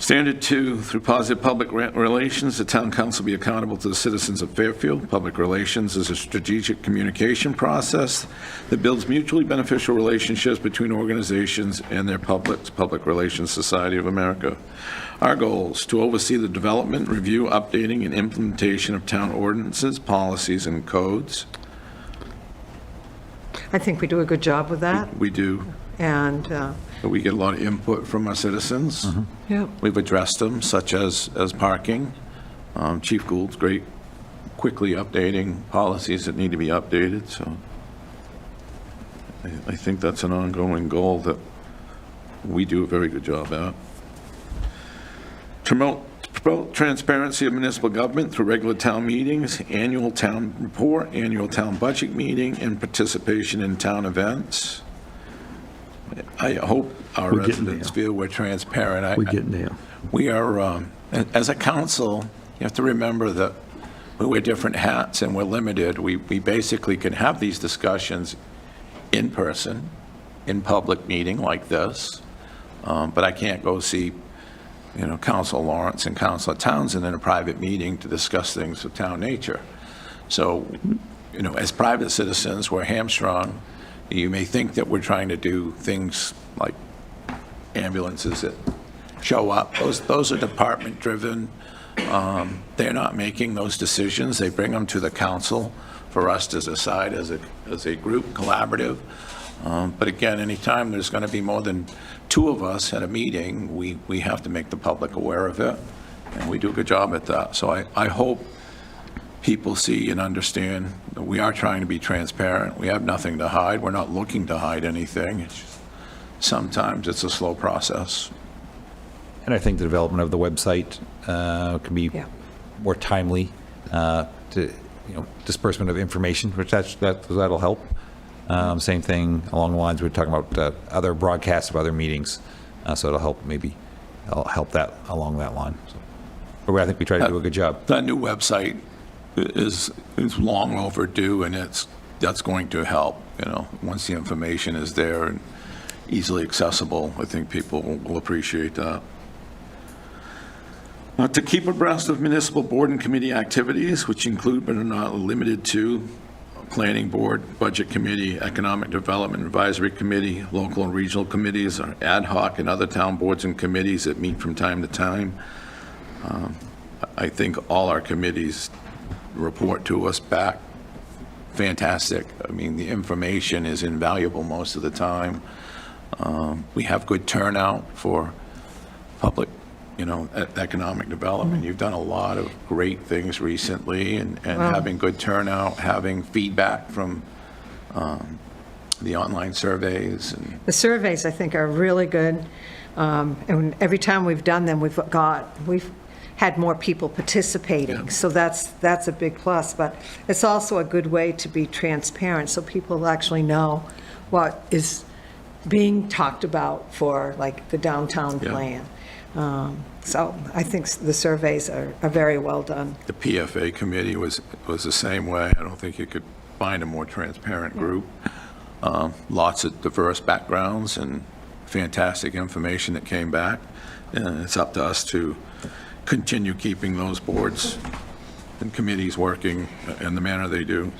Standard 2, through positive public relations, the town council be accountable to the citizens of Fairfield. Public relations is a strategic communication process that builds mutually beneficial relationships between organizations and their Public Relations Society of America. Our goals: to oversee the development, review, updating, and implementation of town ordinances, policies, and codes. I think we do a good job with that, We do. and, We get a lot of input from our citizens. yeah. We've addressed them, such as parking. Chief Gould's great, quickly updating policies that need to be updated, so I think that's an ongoing goal that we do a very good job at. Promote transparency of municipal government through regular town meetings, annual town report, annual town budget meeting, and participation in town events. I hope our We're getting residents there. feel we're transparent. We're getting there. We are, as a council, you have to remember that we wear different hats and we're limited. We basically can have these discussions in person, in public meeting like this, but I can't go see, Councilor Lawrence and Councilor Townsend in a private meeting to discuss things of town nature. So, as private citizens, we're hamstrung. You may think that we're trying to do things like ambulances that show up. Those are department-driven. They're not making those decisions. They bring them to the council for us to decide as a group, collaborative. But again, anytime there's going to be more than two of us at a meeting, we have to make the public aware of it, and we do a good job at that. So I hope people see and understand that we are trying to be transparent. We have nothing to hide. We're not looking to hide anything. It's just, sometimes it's a slow process. And I think the development of the website can be Yeah. more timely to, disbursement of information, which that'll help. Same thing along the lines, we're talking about other broadcasts of other meetings, so it'll help that along that line. So, but I think we try to do a good job. That new website is long overdue, and that's going to help, once the information is there and easily accessible. I think people will appreciate that. To keep abreast of municipal board and committee activities, which include but are not limited to Planning Board, Budget Committee, Economic Development Advisory Committee, local and regional committees, or ad hoc and other town boards and committees that meet from time to time. I think all our committees report to us back fantastic. I mean, the information is invaluable most of the time. We have good turnout for public, economic development. You've done a lot of great things recently, and having good turnout, having feedback from the online surveys. And The surveys, I think, are really good, and every time we've done them, we've had more people participating, Yeah. so that's a big plus, but it's also a good way to be transparent, so people actually know what is being talked about for, like, the downtown Yeah. plan. So I think the surveys are very well done. the PFA committee was the same way. I don't think you could find a more transparent group. Lots of diverse backgrounds and fantastic information that came back. And it's up to us to continue keeping those boards and committees working in the manner they do.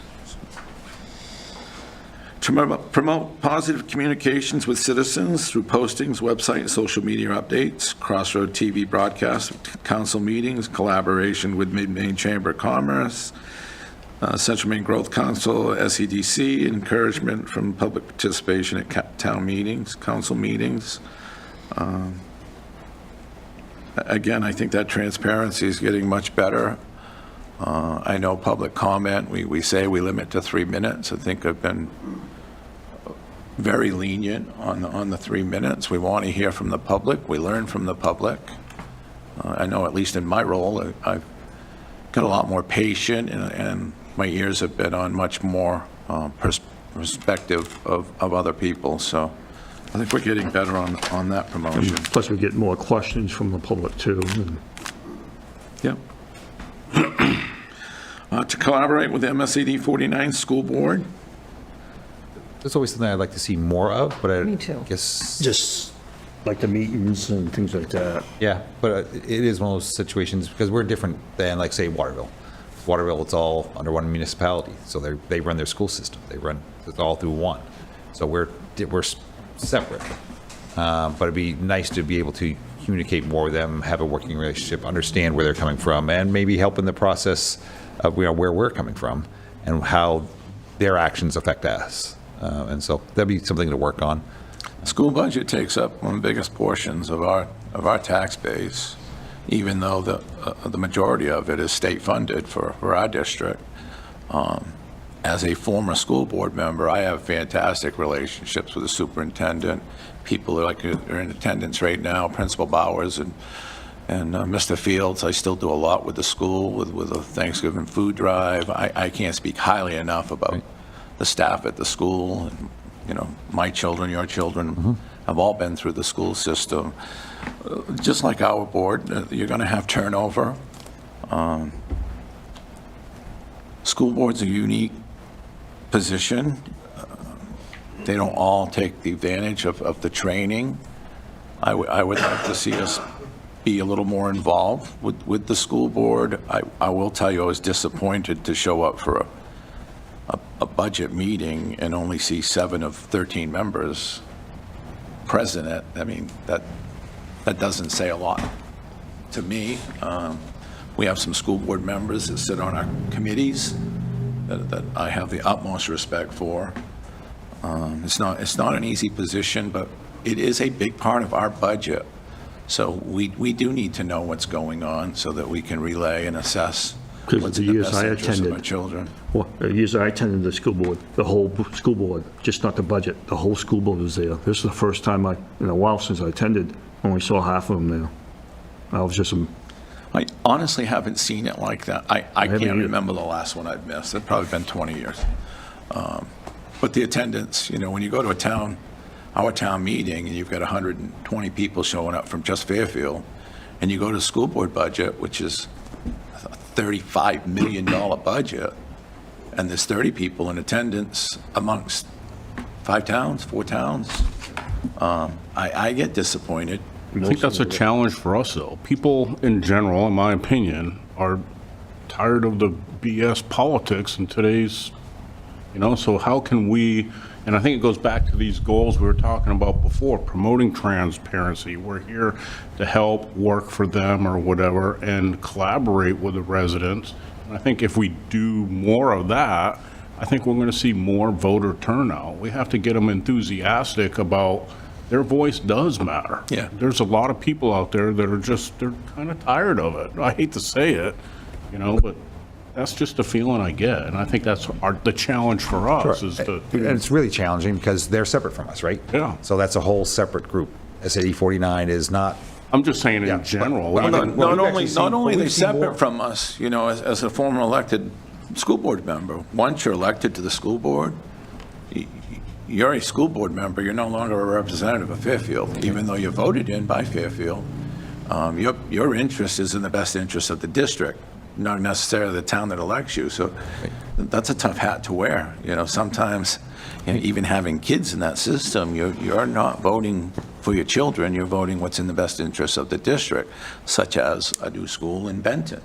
To promote positive communications with citizens through postings, website, and social media updates, Crossroad TV broadcasts, council meetings, collaboration with Mid-Maine Chamber of Commerce, Central Maine Growth Council, SEDC, encouragement from public participation at town meetings, council meetings. Again, I think that transparency is getting much better. I know public comment, we say we limit to 3 minutes. I think I've been very lenient on the 3 minutes. We want to hear from the public. We learn from the public. I know, at least in my role, I've got a lot more patient, and my ears have been on much more perspective of other people. So I think we're getting better on that promotion. Plus, we get more questions from the public, too. and- Yep. To collaborate with the MSAD 49 School Board. There's always something I'd like to see more of, but Me too. guess, Just like the meetings and things like that. Yeah, but it is one of those situations, because we're different than, like, say, Waterville. Waterville, it's all under one municipality, so they run their school system. It's all through one. So we're separate. But it'd be nice to be able to communicate more with them, have a working relationship, understand where they're coming from, and maybe help in the process of, where we're coming from and how their actions affect us. And so that'd be something to work on. School budget takes up one of the biggest portions of our tax base, even though the majority of it is state funded for our district. As a former school board member, I have fantastic relationships with the superintendent. People are in attendance right now, Principal Bowers and Mr. Fields. I still do a lot with the school, with the Thanksgiving food drive. I can't speak highly enough about the staff at the school. And, my children, your children have all been through the school system. Just like our board, you're going to have turnover. School board's a unique position. They don't all take the advantage of the training. I would like to see us be a little more involved with the school board. I will tell you, I was disappointed to show up for a budget meeting and only see 7 of 13 members present. I mean, that doesn't say a lot to me. We have some school board members that sit on our committees that I have the utmost respect for. It's not an easy position, but it is a big part of our budget. So we do need to know what's going on so that we can relay and assess Because what's the in the years best I interest of our attended, children. well, the years I attended the school board, the whole school board, just not the budget, the whole school board was there. This is the first time in a while since I attended, only saw half of them there. I was just, I honestly haven't seen it like that. I haven't can't either. remember the last one I've missed. It's probably been 20 years. But the attendance, when you go to our town meeting, and you've got 120 people showing up from just Fairfield, and you go to the school board budget, which is a $35 million budget, and there's 30 people in attendance amongst 4 towns, I get disappointed. I think that's a challenge for us, though. People in general, in my opinion, are tired of the BS politics in today's, so how can we, and I think it goes back to these goals we were talking about before, promoting transparency. We're here to help work for them or whatever and collaborate with the residents. And I think if we do more of that, I think we're going to see more voter turnout. We have to get them enthusiastic about their voice does matter. Yeah. There's a lot of people out there that are they're kind of tired of it. I hate to say it, but that's just the feeling I get. And I think that's the challenge for us is to. And it's really challenging because they're separate from us, right? Yeah. So that's a whole separate group. SAD 49 is not, I'm just saying Yeah, in general. but- I Well, think- we've Not actually seen- only are they we've seen more. separate from us, as a former elected school board member, once you're elected to the school board, you're a school board member, you're no longer a representative of Fairfield, even though you're voted in by Fairfield. Your interest is in the best interest of the district, not necessarily the town that elects you. So that's a tough hat to wear. Sometimes, even having kids in that system, you're not voting for your children, you're voting what's in the best interest of the district, such as a new school in Benton.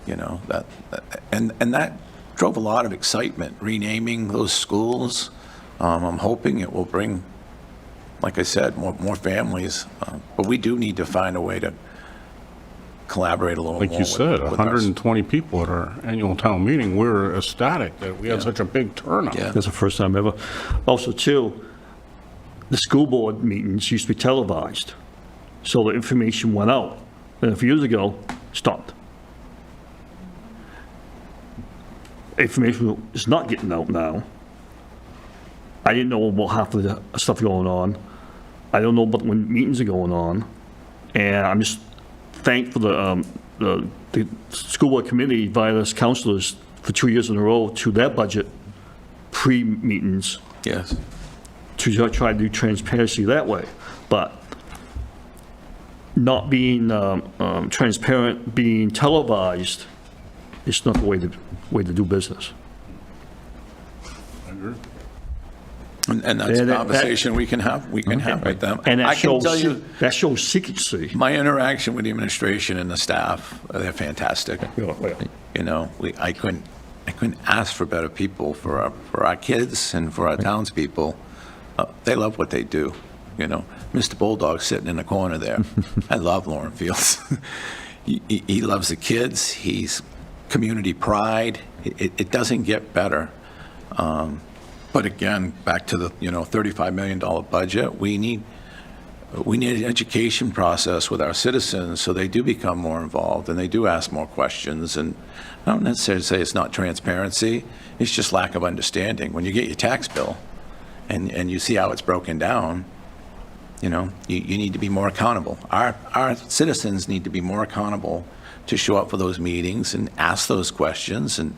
And that drove a lot of excitement, renaming those schools. I'm hoping it will bring, like I said, more families. But we do need to find a way to collaborate a little more. Like you said, with 120 people at our annual town meeting. We're ecstatic that we had such a big turnout. Yeah. that's the first time ever. Also, too, the school board meetings used to be televised, so the information went out. And a few years ago, stopped. Information is not getting out now. I didn't know about half of the stuff going on. I don't know about when meetings are going on. And I'm just thankful the school board committee invited us counselors for 2 years in a row to their budget pre-meetings Yes. to try to do transparency that way. But not being transparent, being televised, is not the way to do business. I agree. And that's a Yeah, that- conversation we can have with them. And I that can tell shows, you, that shows secrecy. my interaction with the administration and the staff, they're fantastic. Yeah, yeah. You know, I couldn't ask for better people for our kids and for our townspeople. They love what they do, you know. Mr. Bulldog sitting in the corner there. I love Lauren Fields. He loves the kids. He's community pride. It doesn't get better. But again, back to the, $35 million budget, we need an education process with our citizens so they do become more involved and they do ask more questions. And I don't necessarily say it's not transparency, it's just lack of understanding. When you get your tax bill and you see how it's broken down, you need to be more accountable. Our citizens need to be more accountable to show up for those meetings and ask those questions and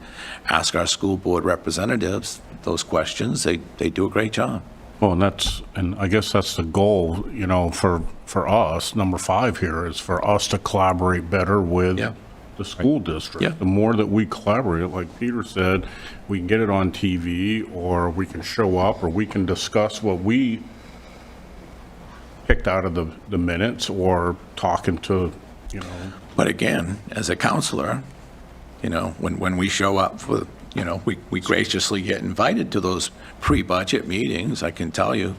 ask our school board representatives those questions. They do a great job. Well, and I guess that's the goal, for us. Number 5 here is for us to collaborate better with Yeah. the school district. Yeah. The more that we collaborate, like Peter said, we can get it on TV, or we can show up, or we can discuss what we picked out of the minutes, or talking to, But again, as a counselor, when we show up for, we graciously get invited to those pre-budget meetings. I can tell you,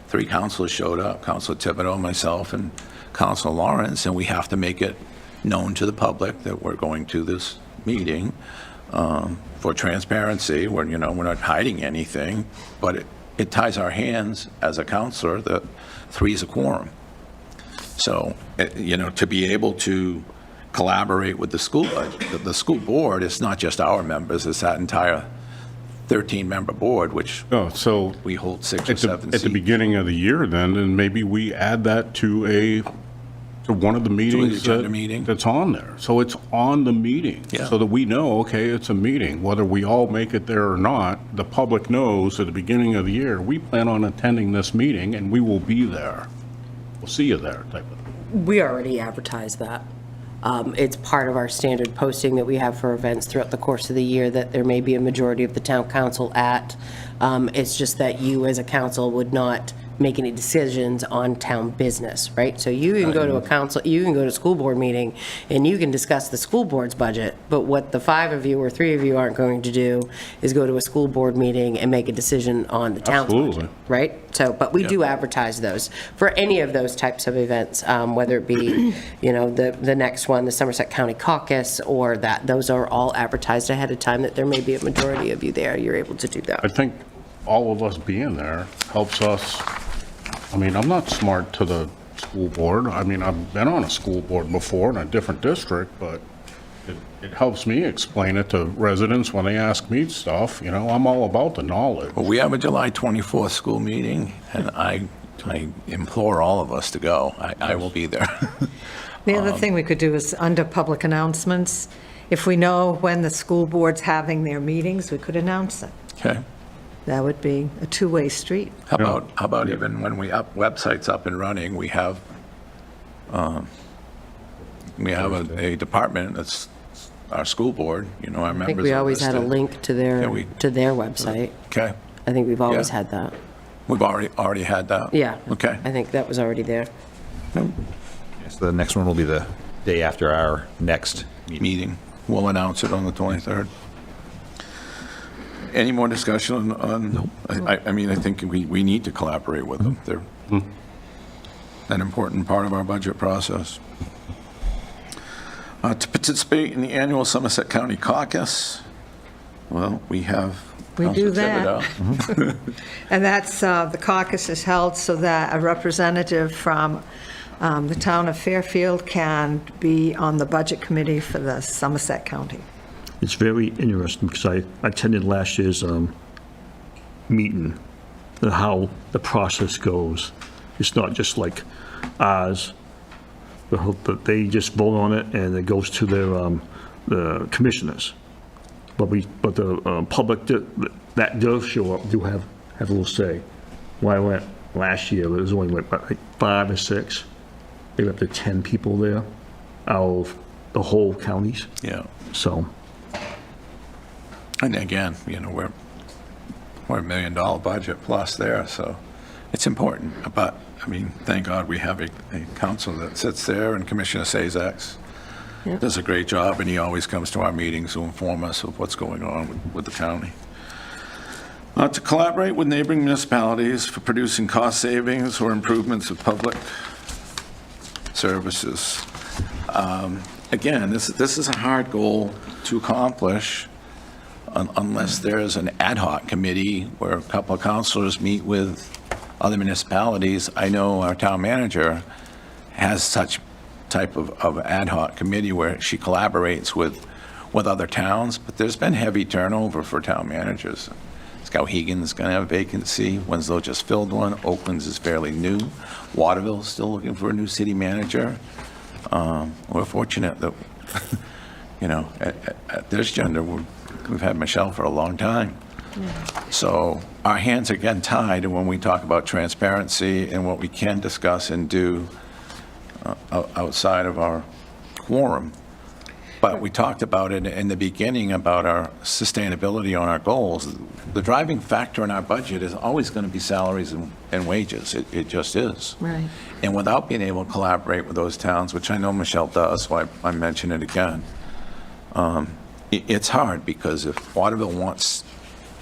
3 counselors showed up, Counselor Thibodeau, myself, and Counselor Lawrence, and we have to make it known to the public that we're going to this meeting for transparency. We're not hiding anything, but it ties our hands as a counselor that 3 is a quorum. So, to be able to collaborate with the school budget, the school board, it's not just our members, it's that entire 13-member board, which so we hold 6 or at 7 the seats. beginning of the year then, and maybe we add that to one of the meetings agenda meeting. that's on there. So it's on the meeting. Yeah. So that we know, okay, it's a meeting. Whether we all make it there or not, the public knows at the beginning of the year, we plan on attending this meeting and we will be there. We'll see you there, type of thing. We already advertised that. It's part of our standard posting that we have for events throughout the course of the year, that there may be a majority of the town council at. It's just that you, as a council, would not make any decisions on town business, right? So you can go to a council, you can go to a school board meeting, and you can discuss the school board's budget, but what the 5 of you or 3 of you aren't going to do is go to a school board meeting and make a decision on the town's budget, Absolutely. right? So, but we do advertise those for any of those types of events, whether it be, the next one, the Somerset County Caucus, or that, those are all advertised ahead of time, that there may be a majority of you there, you're able to do I that. think all of us being there helps us. I'm not smart to the school board. I've been on a school board before in a different district, but it helps me explain it to residents when they ask me stuff. I'm all about the knowledge. Well, we have a July 24th school meeting, and I implore all of us to go. I will be there. The other thing we could do is, under public announcements, if we know when the school board's having their meetings, we could announce it. Okay. That would be a two-way street. How about even when website's up and running, we have a department that's our school board, our members. I think we are always had a listed. link to their, Yeah, to their website. Okay, I think we've always Yeah. had that. we've already had that. Yeah. Okay. I think that was already there. Yes, the next one will be the day after our next meeting. Meeting. We'll announce it on the 23rd. Any more discussion on? I think we need to collaborate with them. They're an important part of our budget process. To participate in the annual Somerset County Caucus, well, we have. We do Counselor that. Thibodeau. And that's, the caucus is held so that a representative from the town of Fairfield can be on the budget committee for the Somerset County. It's very interesting because I attended last year's meeting, and how the process goes. It's not just like ours, but they just vote on it and it goes to their the commissioners. But the public that does show up do have a little say. When I went last year, there was only like 5 or 6, maybe up to 10 people there out of the whole counties. Yeah. So. And again, we're $1 million budget plus there, so it's important. But, I mean, thank God we have a council that sits there, and Commissioner Sazak does a great job, and he always comes to our meetings to inform us of what's going on with the county. To collaborate with neighboring municipalities for producing cost savings or improvements of public services. Again, this is a hard goal to accomplish unless there's an ad hoc committee where a couple of councilors meet with other municipalities. I know our town manager has such type of ad hoc committee where she collaborates with other towns, but there's been heavy turnover for town managers. Skowhegan's going to have a vacancy. Winslow just filled one. Oakland's is fairly new. Waterville's still looking for a new city manager. We're fortunate that, you know, at this gender, we've had Michelle for a long time. So our hands are getting tied when we talk about transparency and what we can discuss and do outside of our quorum. But we talked about it in the beginning about our sustainability on our goals. The driving factor in our budget is always going to be salaries and wages. It just is. Right. And without being able to collaborate with those towns, which I know Michelle does, so I mention it again, it's hard because if Waterville wants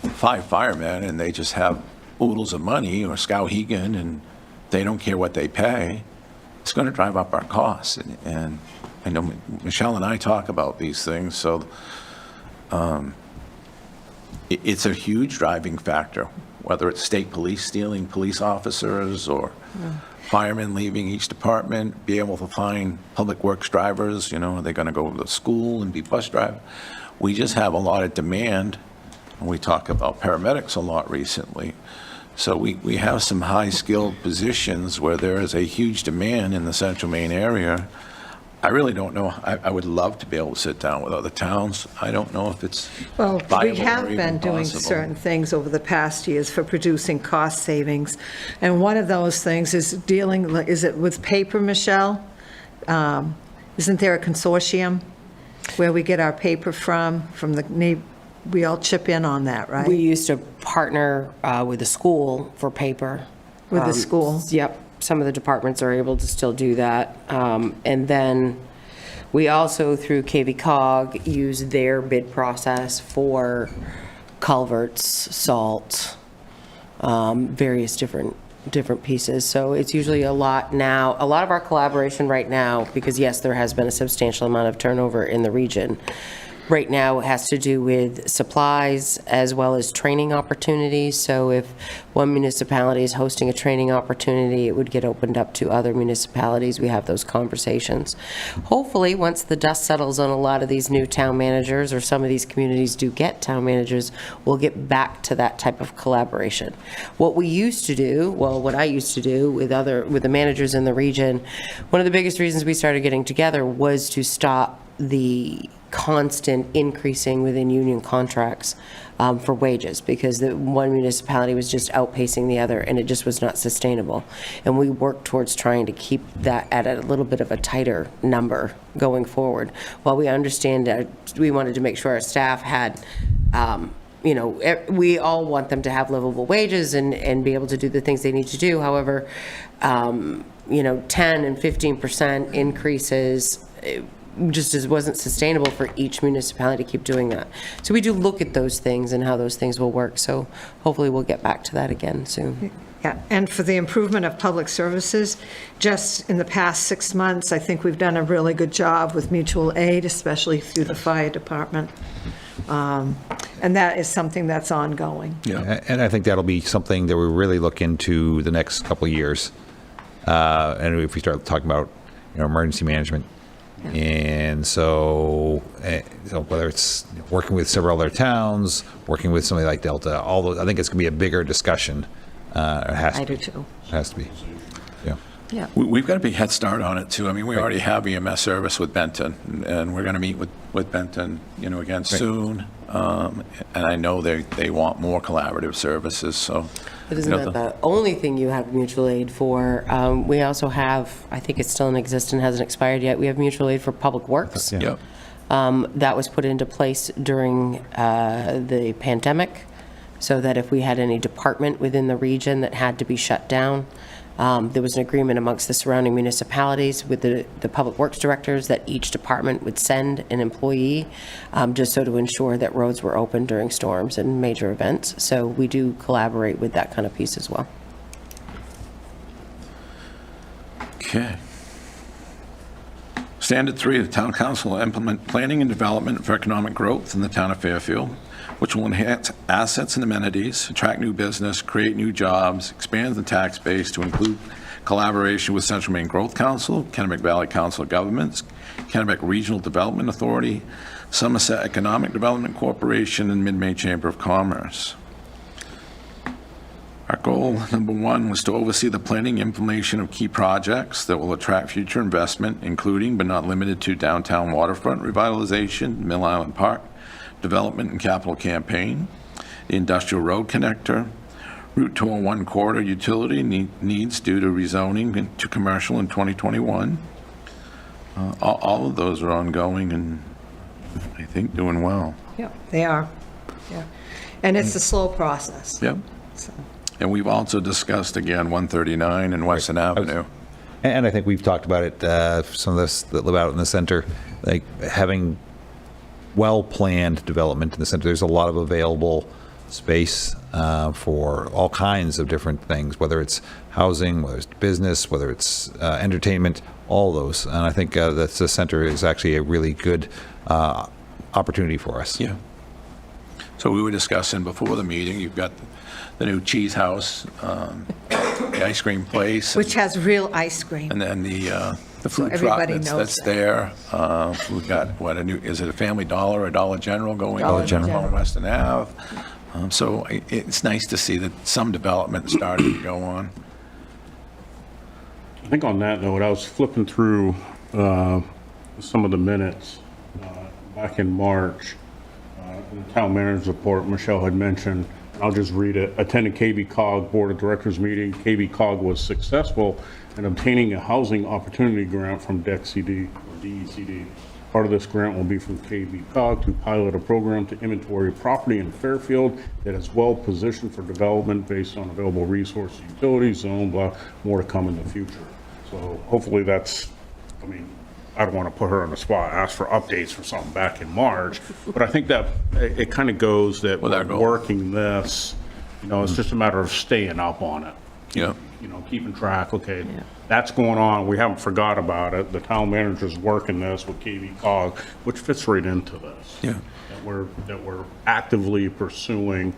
5 firemen and they just have oodles of money, or Skowhegan, and they don't care what they pay, it's going to drive up our costs. And I know Michelle and I talk about these things, so it's a huge driving factor, whether it's state police stealing police officers or firemen leaving each department, be able to find public works drivers, you know, are they going to go to school and be bus drivers? We just have a lot of demand, and we talk about paramedics a lot recently. So we have some high-skilled positions where there is a huge demand in the central Maine area. I really don't know. I would love to be able to sit down with other towns. I don't know if it's Well, viable we or have even been doing possible. certain things over the past years for producing cost savings. And one of those things is dealing, is it with paper, Michelle? Isn't there a consortium where we get our paper from the, we all chip in on that, right? We used to partner with the school for paper. With the school? Yep, some of the departments are able to still do that. And then we also, through KV-COG, use their bid process for culverts, salt, various different pieces. So it's usually a lot now. A lot of our collaboration right now, because yes, there has been a substantial amount of turnover in the region, right now it has to do with supplies as well as training opportunities. So if one municipality is hosting a training opportunity, it would get opened up to other municipalities. We have those conversations. Hopefully, once the dust settles on a lot of these new town managers, or some of these communities do get town managers, we'll get back to that type of collaboration. What we used to do, well, what I used to do with the managers in the region, one of the biggest reasons we started getting together was to stop the constant increasing within union contracts for wages, because the one municipality was just outpacing the other, and it just was not sustainable. And we worked towards trying to keep that at a little bit of a tighter number going forward. While we understand that we wanted to make sure our staff had, you know, we all want them to have livable wages and be able to do the things they need to do. However, you know, 10 and 15% increases just wasn't sustainable for each municipality to keep doing that. So we do look at those things and how those things will work. So hopefully we'll get back to that again soon. Yeah, and for the improvement of public services, just in the past 6 months, I think we've done a really good job with mutual aid, especially through the fire department. And that is something that's ongoing. Yeah. And I think that'll be something that we really look into the next couple of years. And if we start talking about, you know, emergency management. And so whether it's working with several other towns, working with somebody like Delta, all those, I think it's going to be a bigger discussion. I do too. It has to be. Yeah. Yeah. We've got a big head start on it, too. I mean, we already have EMS service with Benton, and we're going to meet with Benton, you know, again soon. And I know they want more collaborative services, so. But isn't that the only thing you have mutual aid for? We also have, I think it's still in existence, hasn't expired yet, we have mutual aid for public works. Yeah. Yep. That was put into place during the pandemic. so that if we had any department within the region that had to be shut down, there was an agreement amongst the surrounding municipalities with the public works directors that each department would send an employee, just so to ensure that roads were open during storms and major events. So we do collaborate with that kind of piece as well. Okay. Standard 3, the town council will implement planning and development for economic growth in the town of Fairfield, which will enhance assets and amenities, attract new business, create new jobs, expand the tax base to include collaboration with Central Maine Growth Council, Kennebec Valley Council of Governments, Kennebec Regional Development Authority, Somerset Economic Development Corporation, and Mid-Maine Chamber of Commerce. Our goal, number 1, was to oversee the planning and implementation of key projects that will attract future investment, including but not limited to downtown waterfront revitalization, Mill Island Park development and capital campaign, the industrial road connector, Route 201 corridor utility needs due to rezoning to commercial in 2021. All of those are ongoing and I think doing well. Yeah, they are. Yeah. And it's a slow process. Yep. So. And we've also discussed, again, 139 and Weston Avenue. And I think we've talked about it, some of us that live out in the center, like having well-planned development in the center. There's a lot of available space for all kinds of different things, whether it's housing, whether it's business, whether it's entertainment, all those. And I think that the center is actually a really good opportunity for us. Yeah. So we were discussing before the meeting, you've got the new cheese house, the ice cream place. Which has real ice cream. And then the food truck everybody knows that's there. We've got, what, is it a Family Dollar or Dollar General going Dollar on General. along Weston Ave? So it's nice to see that some development started to go on. I think on that note, I was flipping through some of the minutes back in March. In the town manager's report, Michelle had mentioned, I'll just read it, attended KB Cog Board of Directors meeting. KB Cog was successful in obtaining a housing opportunity grant from DECD or DECD. Part of this grant will be from KB Cog to pilot a program to inventory property in Fairfield that is well positioned for development based on available resources, utilities, zone, blah, more to come in the future. So hopefully that's, I mean, I don't want to put her on the spot, ask for updates for something back in March, but I think that it kind of goes that we're working this, you know, it's just a matter of staying up on it. Yeah. You know, keeping track, okay, that's going on, we haven't forgot about it, the town manager's working this with KB Cog, which fits right into this. Yeah. That we're actively pursuing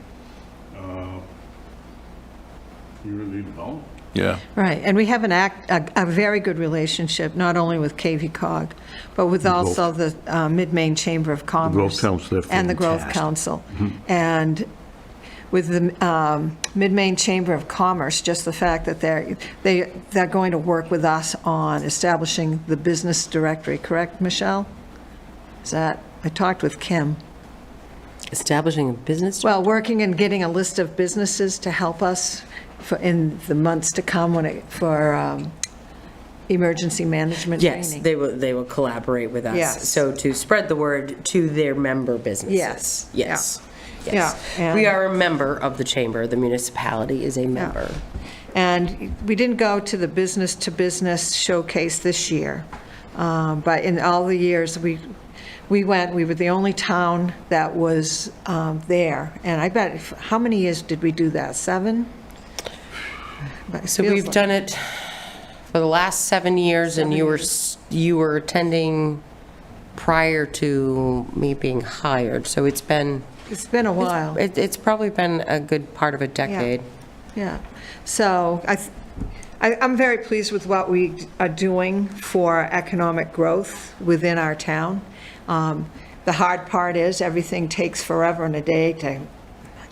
community development. Yeah. Right, and we have a very good relationship, not only with KV Cog, but with also the Mid-Maine Chamber of Commerce. Council, they're and the Growth fantastic. Council. And with the Mid-Maine Chamber of Commerce, just the fact that they're going to work with us on establishing the business directory, correct, Michelle? Is that, I talked with Kim. Establishing a business? Well, working and getting a list of businesses to help us in the months to come for emergency management Yes, training. they will collaborate with us. Yes. So to spread the word to their member businesses. Yes. Yes. Yeah. Yes. Yeah, We and- are a member of the chamber. The municipality is a member. And we didn't go to the business-to-business showcase this year, but in all the years we went, we were the only town that was there. And I bet, how many years did we do that? 7? But it So feels we've like- done it for the last 7 years, and you were attending prior to me being hired. So it's been It's been a while. it's probably been a good part of a decade. Yeah. So I'm very pleased with what we are doing for economic growth within our town. The hard part is everything takes forever and a day to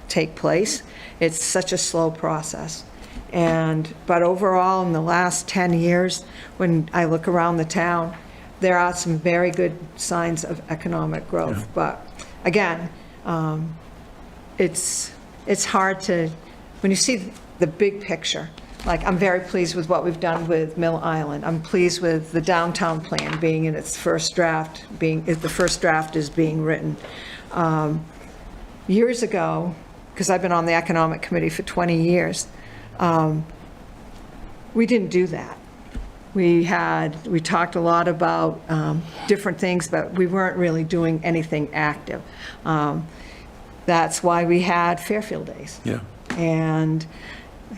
take place. It's such a slow process. But overall, in the last 10 years, when I look around the town, there are some very good signs of economic growth. But again, it's hard to, when you see the big picture, like I'm very pleased with what we've done with Mill Island. I'm pleased with the downtown plan being in its first draft, the first draft is being written. Years ago, because I've been on the Economic Committee for 20 years, we didn't do that. We talked a lot about different things, but we weren't really doing anything active. That's why we had Fairfield Days. Yeah. And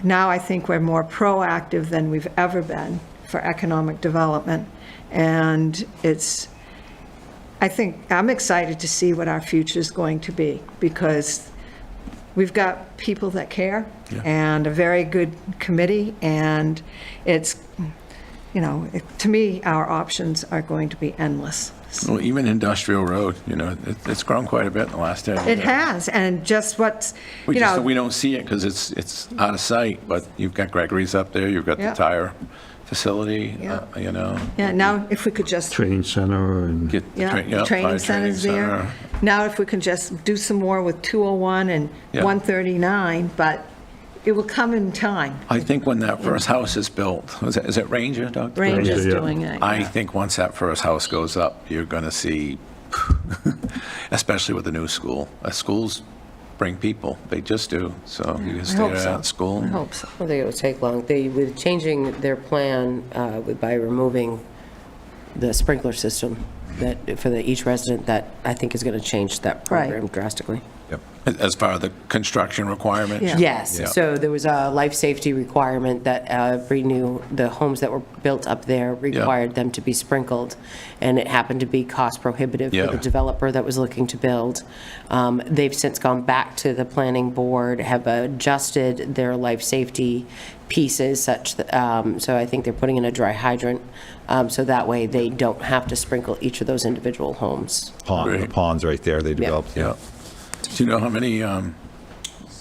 now I think we're more proactive than we've ever been for economic development. And I think I'm excited to see what our future is going to be, because we've got people that care and a very good committee, and it's, to me, our options are going to be endless. Well, even Industrial Road, it's grown quite a bit in the last 10 years. It has, and just what's, We don't see it because it's out of sight, but you've got Gregory's up there, you've got Yeah. the tire facility, Yeah, now if we could just, Training center and Get the the training center's there. Now if we can just do some more with 201 and Yeah. 139, but it will come in time. I think when that first house is built, is it Ranger, Dr.? Ranger's yeah. doing it. I think once that first house goes up, you're going to see, especially with the new school. Schools bring people, they just do. So you can stay hope at so. that school. I hope so. I don't think it would take long. With changing their plan by removing the sprinkler system for each resident, that I think is going to change that program drastically. Yep. As far as the construction requirements? Yeah. Yes, Yeah. so there was a life safety requirement that the homes that were built up there required them to be sprinkled, and it happened to be cost prohibitive Yeah. for the developer that was looking to build. They've since gone back to the planning board, have adjusted their life safety pieces such that, so I think they're putting in a dry hydrant, so that way they don't have to sprinkle each of those individual homes. The Great. pond's right there, they developed, Yeah. Do you know how many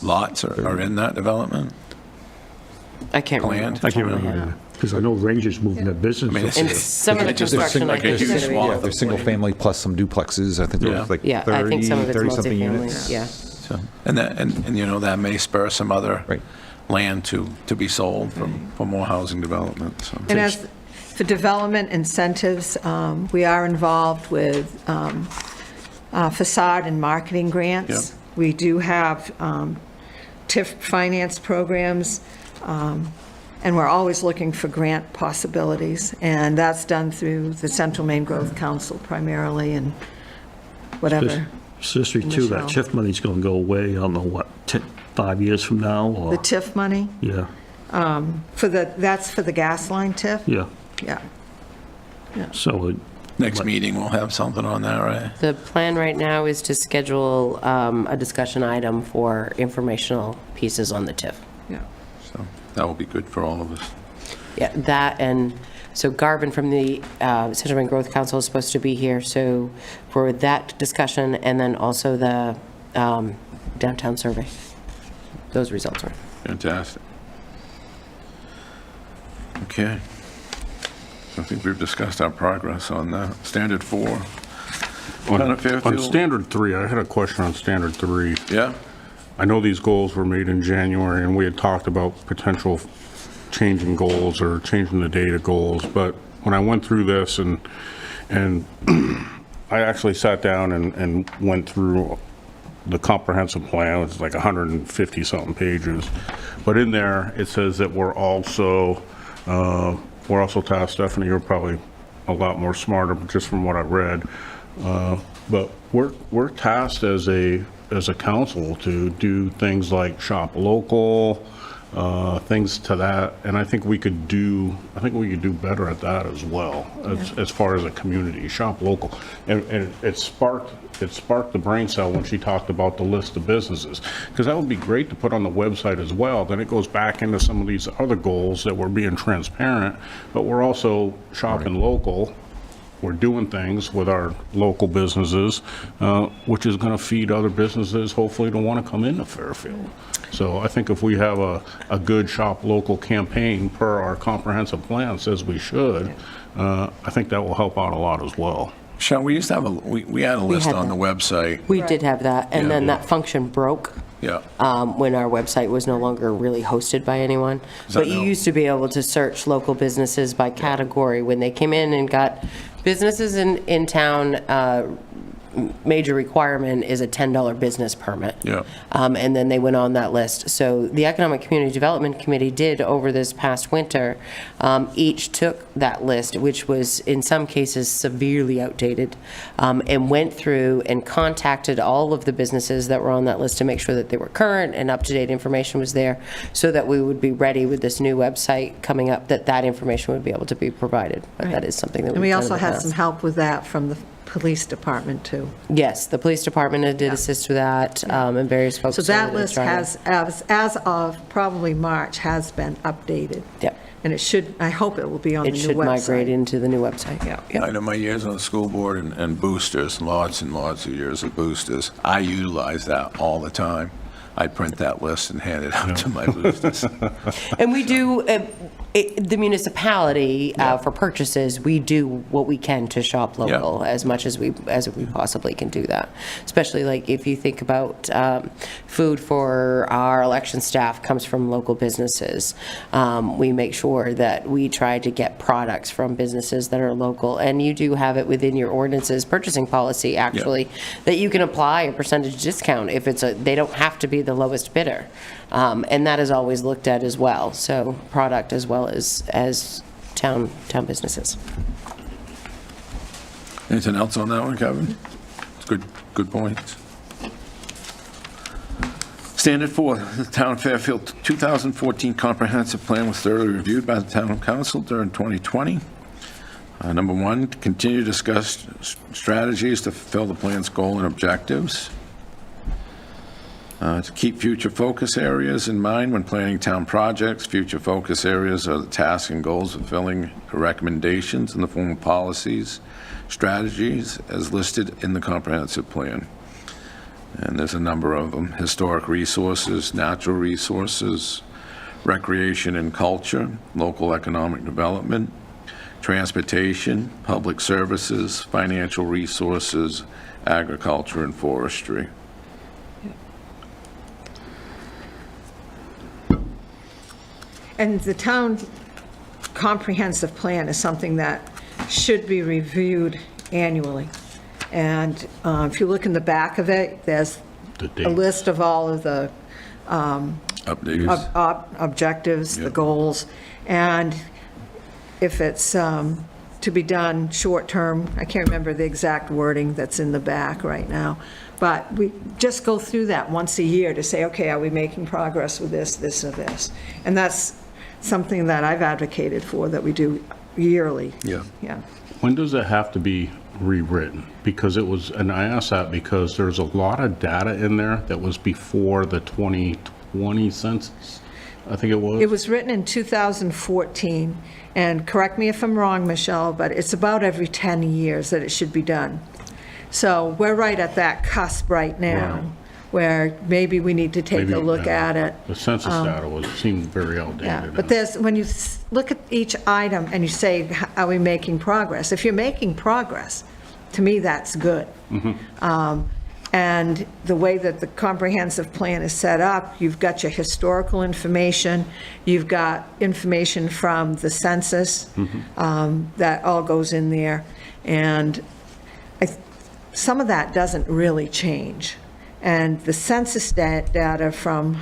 lots are in that development? I can't remember. Planned? I can't remember, because I know Rangers moving their business. I mean, up it's- And there. some of the It just seems construction, I like a think, is huge going to be. swath. Yeah, there's single family plus some duplexes, I think there was like Yeah, I think some of it's 30-something multifamily, units. yeah. So, and that may spur some other Right. land to be sold for more housing development, so. And as for development incentives, we are involved with facade and marketing grants. Yep. We do have TIF finance programs, and we're always looking for grant possibilities. And that's done through the Central Maine Growth Council primarily, and whatever. It's history too, that Michelle. TIF money's going to go away, I don't know, what, 5 years from now, or? The TIF money, Yeah, that's for the gas line TIF? yeah. Yeah. So, Next meeting, we'll have something on that, right? The plan right now is to schedule a discussion item for informational pieces on the TIF. Yeah. So that will be good for all of us. Yeah, that, and so Garvin from the Central Maine Growth Council is supposed to be here, so for that discussion, and then also the downtown survey. Those results are. Fantastic. Okay. I think we've discussed our progress on that. Standard 4. Town of Fairfield. On Standard 3, I had a question on Standard 3. Yeah? I know these goals were made in January, and we had talked about potential changing goals or changing the data goals, but when I went through this and I actually sat down and went through the comprehensive plan, it's like 150-something pages, but in there, it says that we're also tasked, Stephanie, you're probably a lot more smarter just from what I read, but we're tasked as a council to do things like shop local, things to that, and I think we could do better at that as well, as far as a community, shop local. And it sparked the brain cell when she talked about the list of businesses, because that would be great to put on the website as well. Then it goes back into some of these other goals that we're being transparent, but we're also shopping local. We're doing things with our local businesses, which is going to feed other businesses, hopefully, to want to come into Fairfield. So I think if we have a good shop local campaign per our comprehensive plan says we should, I think that will help out a lot as well. Sean, we used to have we had a list had on that. the website. We did have that, and Yeah. then that function broke Yeah. when our website was no longer really hosted by anyone. Is that But you now- used to be able to search local businesses by category when they came in and got businesses in town, major requirement is a $10 business permit. Yeah. And then they went on that list. So the Economic Community Development Committee did, over this past winter, each took that list, which was in some cases severely outdated, and went through and contacted all of the businesses that were on that list to make sure that they were current and up-to-date information was there, so that we would be ready with this new website coming up, that information would be able to be provided. But that is something that And we've we done also in the had past. some help with that from the police department, too. Yes, the police department did assist with that, and various folks. So that over the list Charter. has, as of probably March, has been updated. Yep. And it should, I hope it will be on the It new should migrate website. into the new website. Yeah. I know my years on the school board and boosters, lots and lots of years of boosters. I utilize that all the time. I print that list and hand it out to my boosters. And we do, the municipality, for purchases, we do what we can to shop local as much as we possibly can do that. Especially like if you think about food for our election staff comes from local businesses. We make sure that we try to get products from businesses that are local. And you do have it within your ordinances purchasing policy, actually, that you can apply a percentage discount if they don't have to be the lowest bidder. And that is always looked at as well. So product as well as town businesses. Anything else on that one, Kevin? It's good points. Standard 4, the Town of Fairfield 2014 Comprehensive Plan was thoroughly reviewed by the Town Council during 2020. Number 1, continue to discuss strategies to fulfill the plan's goal and objectives. To keep future focus areas in mind when planning town projects. Future focus areas are the tasks and goals of fulfilling recommendations in the form of policies, strategies as listed in the comprehensive plan. And there's a number of them: historic resources, natural resources, recreation and culture, local economic development, transportation, public services, financial resources, agriculture, and forestry. And the town comprehensive plan is something that should be reviewed annually. And if you look in the back of it, there's The a dates. list of all of the Updates. objectives, the Yep. goals, and if it's to be done short-term, I can't remember the exact wording that's in the back right now, but we just go through that once a year to say, okay, are we making progress with this, this, or this? And that's something that I've advocated for, that we do yearly. Yeah. Yeah. When does it have to be rewritten? Because it was, and I ask that because there's a lot of data in there that was before the 2020 census, I think it was. It was written in 2014, and correct me if I'm wrong, Michelle, but it's about every 10 years that it should be done. So we're right at that cusp right now, Right. where maybe we need to take Maybe, a look yeah. at it. The census data seemed very outdated. Yeah, but there's, when you look at each item and you say, are we making progress? If you're making progress, to me, that's good. And the way that the comprehensive plan is set up, you've got your historical information, you've got information from the census, that all goes in there. And some of that doesn't really change. And the census data from,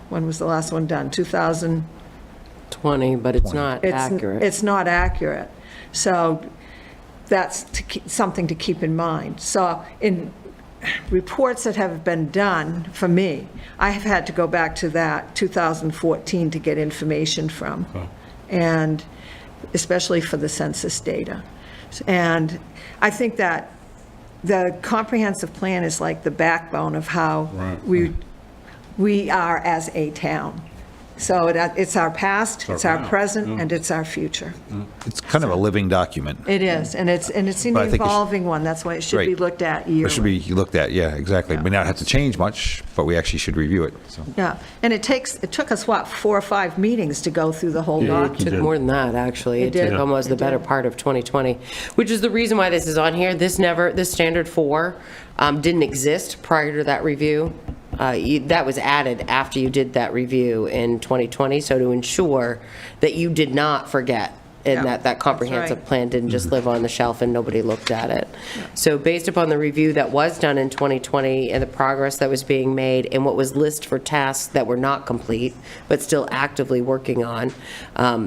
when was the last one done? 2000? 20, but it's not accurate. It's not accurate. So that's something to keep in mind. So in reports that have been done for me, I have had to go back to that 2014 to get information from, and especially for the census data. And I think that the comprehensive plan is like the backbone of how we are as a town. So it's our past, it's our present, and it's our future. It's kind of a living document. It is, and it's an But I think it should- evolving one, that's why it should be Right. looked at yearly. It should be looked at, yeah, exactly. May not have to change much, but we actually should review it, so. Yeah, and it took us, what, 4 or 5 meetings to go through the whole Yeah, document? It took more than that, actually. It It did. took almost the It better did. part of 2020, which is the reason why this is on here. This standard 4 didn't exist prior to that review. That was added after you did that review in 2020, so to ensure that you did not forget and that comprehensive right. plan didn't just live on the shelf and nobody looked at it. So based upon the review that was done in 2020 and the progress that was being made and what was listed for tasks that were not complete, but still actively working on,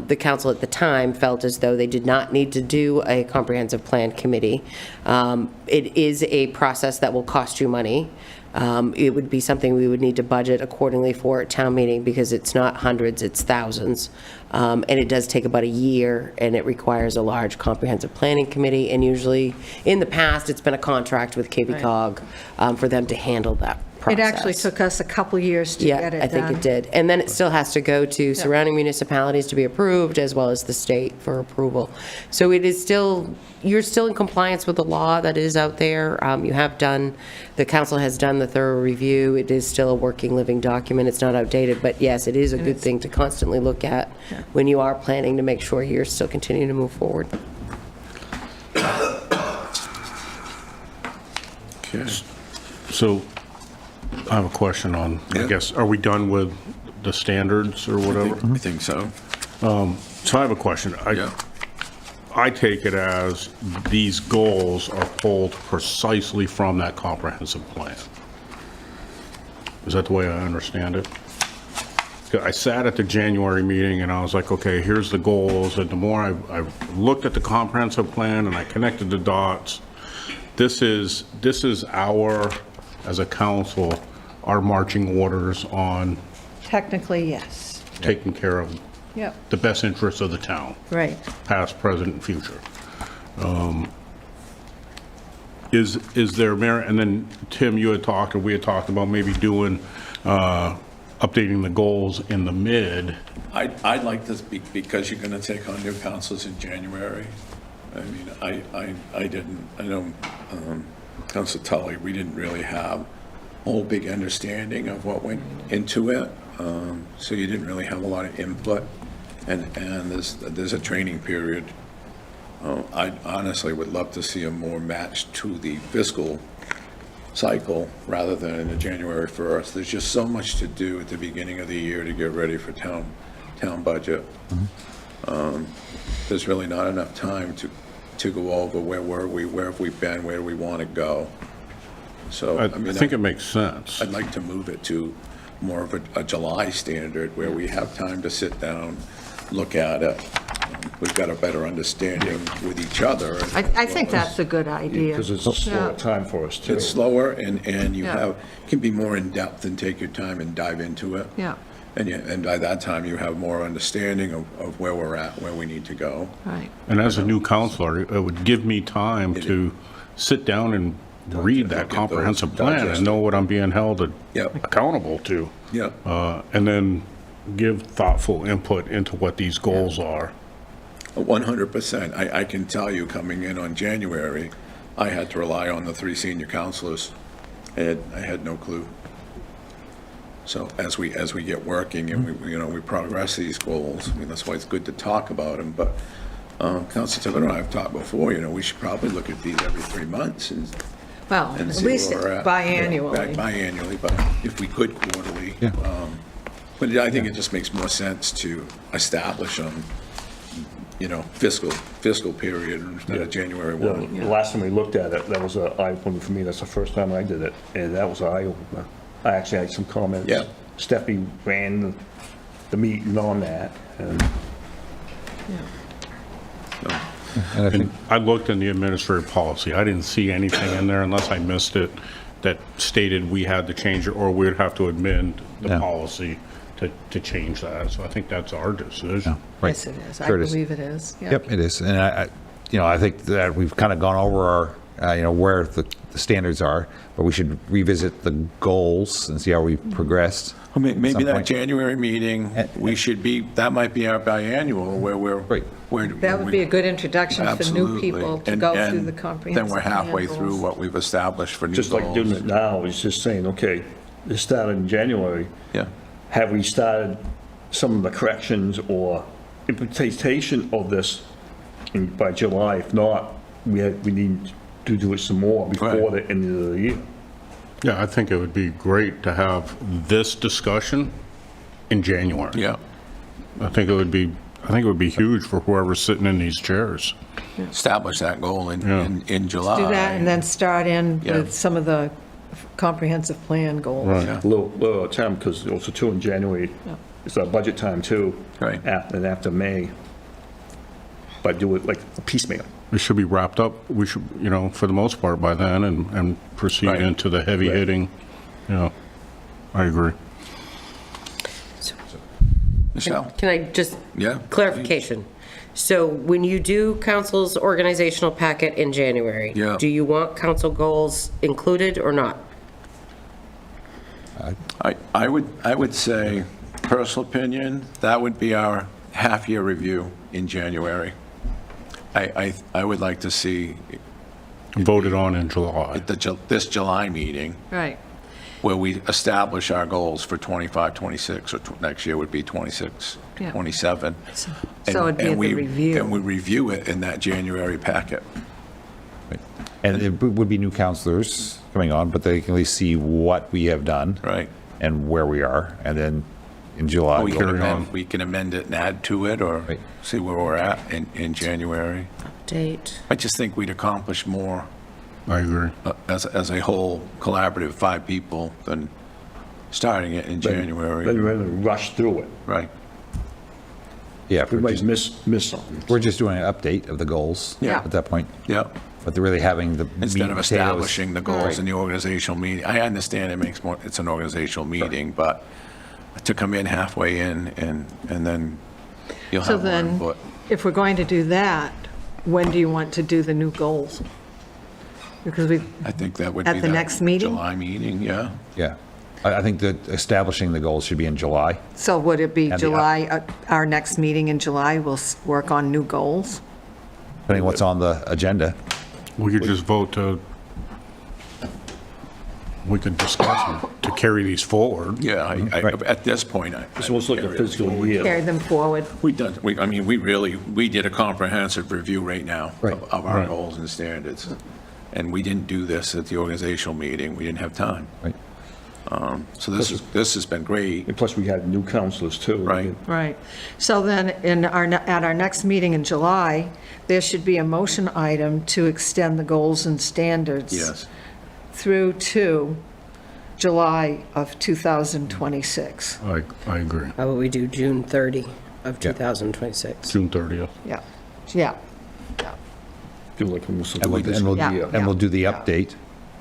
the council at the time felt as though they did not need to do a comprehensive plan committee. It is a process that will cost you money. It would be something we would need to budget accordingly for at town meeting because it's not hundreds, it's thousands. And it does take about a year, and it requires a large comprehensive planning committee. And usually, in the past, it's been a contract with KV Cog for them to handle that process. It actually took us a couple years to get it done. Yeah, I think it did. And then it still has to go to surrounding municipalities to be approved, as well as the state for approval. So it is still, you're still in compliance with the law that is out there. You have done, the council has done the thorough review. It is still a working, living document. It's not outdated, but yes, it is a good thing to constantly look at when you are planning to make sure you're still continuing to move forward. Okay. So I have a question on, I Yeah. guess, are we done with the standards or whatever? I think so. So I have a question. Yeah. I take it as these goals are pulled precisely from that comprehensive plan. Is that the way I understand it? I sat at the January meeting and I was like, okay, here's the goals. And the more I looked at the comprehensive plan and I connected the dots, this is our, as a council, our marching orders on Technically, yes. taking care of Yep, the best interests of the town, right. past, present, and future. Is there merit, and then Tim, you had talked, or we had talked about maybe doing, updating the goals in the mid. I'd like this because you're going to take on new councils in January. I mean, I know, Council Tully, we didn't really have a whole big understanding of what went into it. So you didn't really have a lot of input, and there's a training period. I honestly would love to see them more matched to the fiscal cycle rather than in the January 1st. There's just so much to do at the beginning of the year to get ready for town budget. There's really not enough time to go over where were we, where have we been, where do we want to go. So I mean, think it makes sense. I'd like to move it to more of a July standard where we have time to sit down, look at it. We've got a better understanding with each other. I think that's a good idea. Because it's a slower time for us, too. It's slower and you Yeah. can be more in-depth and take your time and dive into it. Yeah, And by that time, you have more understanding of where we're at, where we need to go. right. And as a new counselor, it would give me time to sit down and read that Look at those, comprehensive plan digest and know what I'm being held Yep. accountable to. Yeah. And then give thoughtful input into what these goals are. 100%. I can tell you, coming in on January, I had to rely on the 3 senior counselors. I had no clue. So as we get working and we progress these goals, I mean, that's why it's good to talk about them. But Councilor Tippett and I have talked before, we should probably look at these every 3 months and Well, at see least where we're at. biannually. Biannually, but if we could quarterly. Yeah. But I think it just makes more sense to establish them, fiscal period instead of January 1. The last time we looked at it, that was an eye-opener for me. That's the first time I did it, and that was an eye-opener. I actually had some comments. Yeah. Steffi ran the meeting on that, and And I think, And I looked in the administrative policy. I didn't see anything in there unless I missed it that stated we had to change it or we'd have to amend the Yeah. policy to change that. So I think that's our decision. right. Yes, it is. I Sure it is. believe it is. Yeah. Yep, it is. And I think that we've kind of gone over our, where the standards are, but we should revisit the goals and see how we progressed. Well, maybe some that point. January meeting, that might be our biannual where we're. Right. That would be a good introduction for new Absolutely. people to And- go and through the comprehensive Then we're halfway plan through goals. what we've established for new goals. just like doing it now, it's just saying, okay, this started in January. Yeah. Have we started some of the corrections or implementation of this by July? If not, we need to do it some more before Right. the end of the year. Yeah, I think it would be great to have this discussion in January. Yeah. I think it would be I think it would be huge for whoever's sitting in these chairs. Establish that goal Yeah. in July. Do that and then start in Yeah. with some of the comprehensive plan goals. Right. A little time, because also too in January, it's our budget time too. Right. And after May. But do it like a piecemeal. It should be wrapped up, we should, for the most part by then, and proceed Right. into the heavy Right. hitting. Yeah, I agree. Michelle? Can I just, Yeah. clarification? So when you do council's organizational packet in January, Yeah. do you want council goals included or not? I would say, personal opinion, that would be our half-year review in January. I would like to see Voted on in July. this July meeting Right. where we establish our goals for 25, 26, or next year would be 26, Yeah. 27. So it'd be And at the review. And we review it in that January packet. And it would be new counselors coming on, but they can at least see what we have done. Right. And where we are, and then in July. We we'll- can amend it and add to it, or Right. see where we're at in January. Date. I just think we'd accomplish more I agree. as a whole collaborative, 5 people, than starting it in Then January. rather than rush through it. Right. Yeah, We we're might just, miss something. we're just doing an update of the goals Yeah. at that point, Yeah. but they're really having the. Instead meat of and potatoes. establishing the goals in the organizational meeting. I understand it's an organizational meeting, but to come in halfway in and then you'll So have more then, input. if we're going to do that, when do you want to do the new goals? Because we, I think that would be At the that next meeting? July meeting, yeah. Yeah, I think that establishing the goals should be in July. so would it be And the- July, our next meeting in July, we'll work on new goals? Depending what's on the agenda. We could just vote to, we could discuss them to carry these forward. Yeah, Right. at this point, It's almost like a fiscal year. Carry them forward? we did a comprehensive review right now Right. of our Right. goals and standards. And we didn't do this at the organizational meeting. We didn't have time. Right. So this has been great. And plus, we had new counselors too. Right. Right. So then, at our next meeting in July, there should be a motion item to extend the goals and standards. Yes. Through to July of 2026. I agree. How about we do June 30 of 2026? June 30th. Yeah, yeah. Feel like almost And we'll, like this and we'll, Yeah. and we'll do the Yeah. update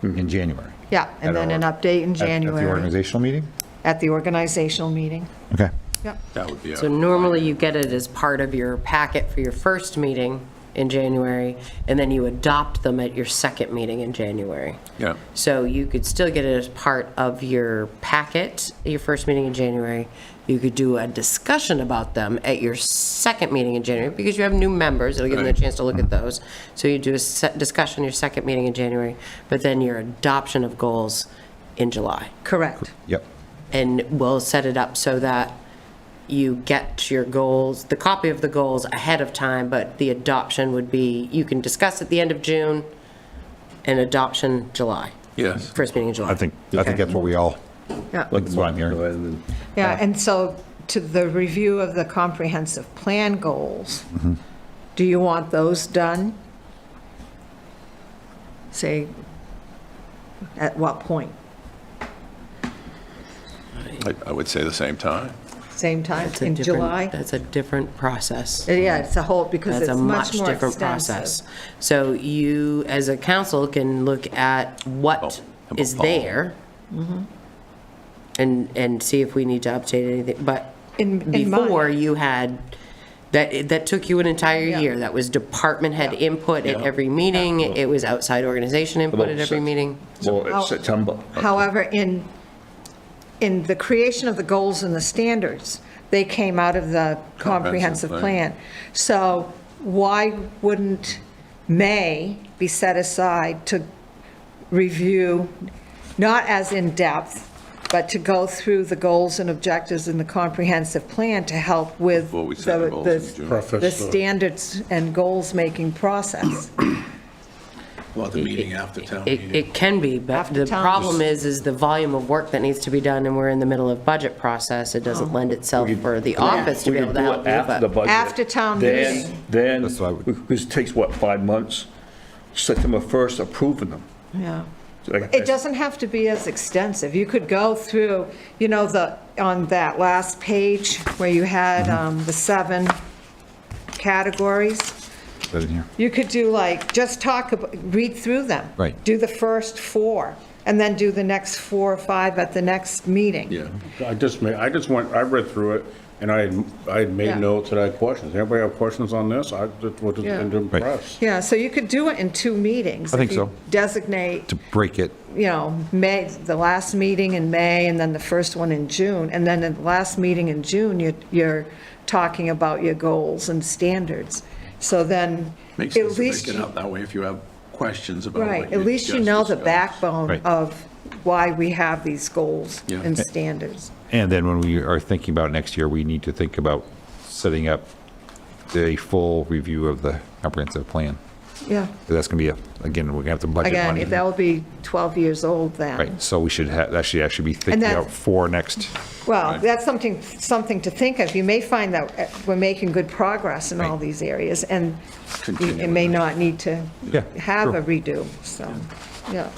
in January. Yeah, At and then an our- update in At the January organizational meeting? at the organizational meeting. Okay. Yep. That would be So a, normally you get it as part of your packet for your first meeting in January, and then you adopt them at your second meeting in January. yeah. So you could still get it as part of your packet, your first meeting in January. You could do a discussion about them at your second meeting in January, because you have new members, it'll give them a Right. chance to look at those. So you do a discussion your second meeting in January, but then your adoption of goals in July. Correct. Yep. And we'll set it up so that you get your goals, the copy of the goals ahead of time, but the adoption would be, you can discuss at the end of June, and adoption July, Yes. first meeting in July. I think that's what we all, Yeah. that's what I'm hearing. Rather than- Yeah, and so to the review of the comprehensive plan goals, do you want those done? Say, at what point? I would say the same time. Same time, That's a in different- July? That's a different process. Yeah, it's a whole, because That's it's a much more different process. extensive. So you, as a council, can look at what Oh, is oh. there and see if we need to update anything, but In my- before you had, that took you an entire Yeah. year. That was department head Yeah. input at Yeah. every meeting. It was outside organization input at every meeting. Well, it's September. However, in the creation of the goals and the standards, they came out of the comprehensive plan. So why wouldn't May be set aside to review, not as in-depth, but to go through the goals and objectives in the comprehensive plan to help with Before we set the goals in June. the standards and goals-making process? Well, the meeting after town It, meeting. it can be, but After the town. problem is the volume of work that needs to be done, and we're in the middle of budget process. It doesn't lend itself for the office to We be can able to do help it you, after the but budget. After town meeting. Then, That's what I would- because it takes, what, 5 months? September 1st, approving them. Yeah. So like- It doesn't have to be as extensive. You could go through, on that last page where you had the 7 categories, Is that in here? you could do like, just read through them. Right. Do the first 4, and then do the next 4 or 5 at the next meeting. Yeah. I read through it, and I had Yeah. made notes that I had questions. Anybody have questions on this? I just was Yeah. impressed. Yeah, so you could do it in 2 meetings. I think If you so. Designate, To break it, May, the last meeting in May, and then the first one in June. And then in the last meeting in June, you're talking about your goals and standards. So then, Makes sense at to least, break it up that way if you have questions about what right, you at least you just know the discussed. backbone Right. of why we have these goals Yeah. and standards. and then when we are thinking about next year, we need to think about setting up the full review of the comprehensive plan. Yeah, That's going to be again, we're going to have to budget again, money. if that will be 12 years old then. Right, so we should have, actually be thinking that- out for next, Well, that's something to think of. You may find that we're making good progress in all Right. these areas, and Continue it may with it. not need to Yeah, have sure. a redo, so, yeah.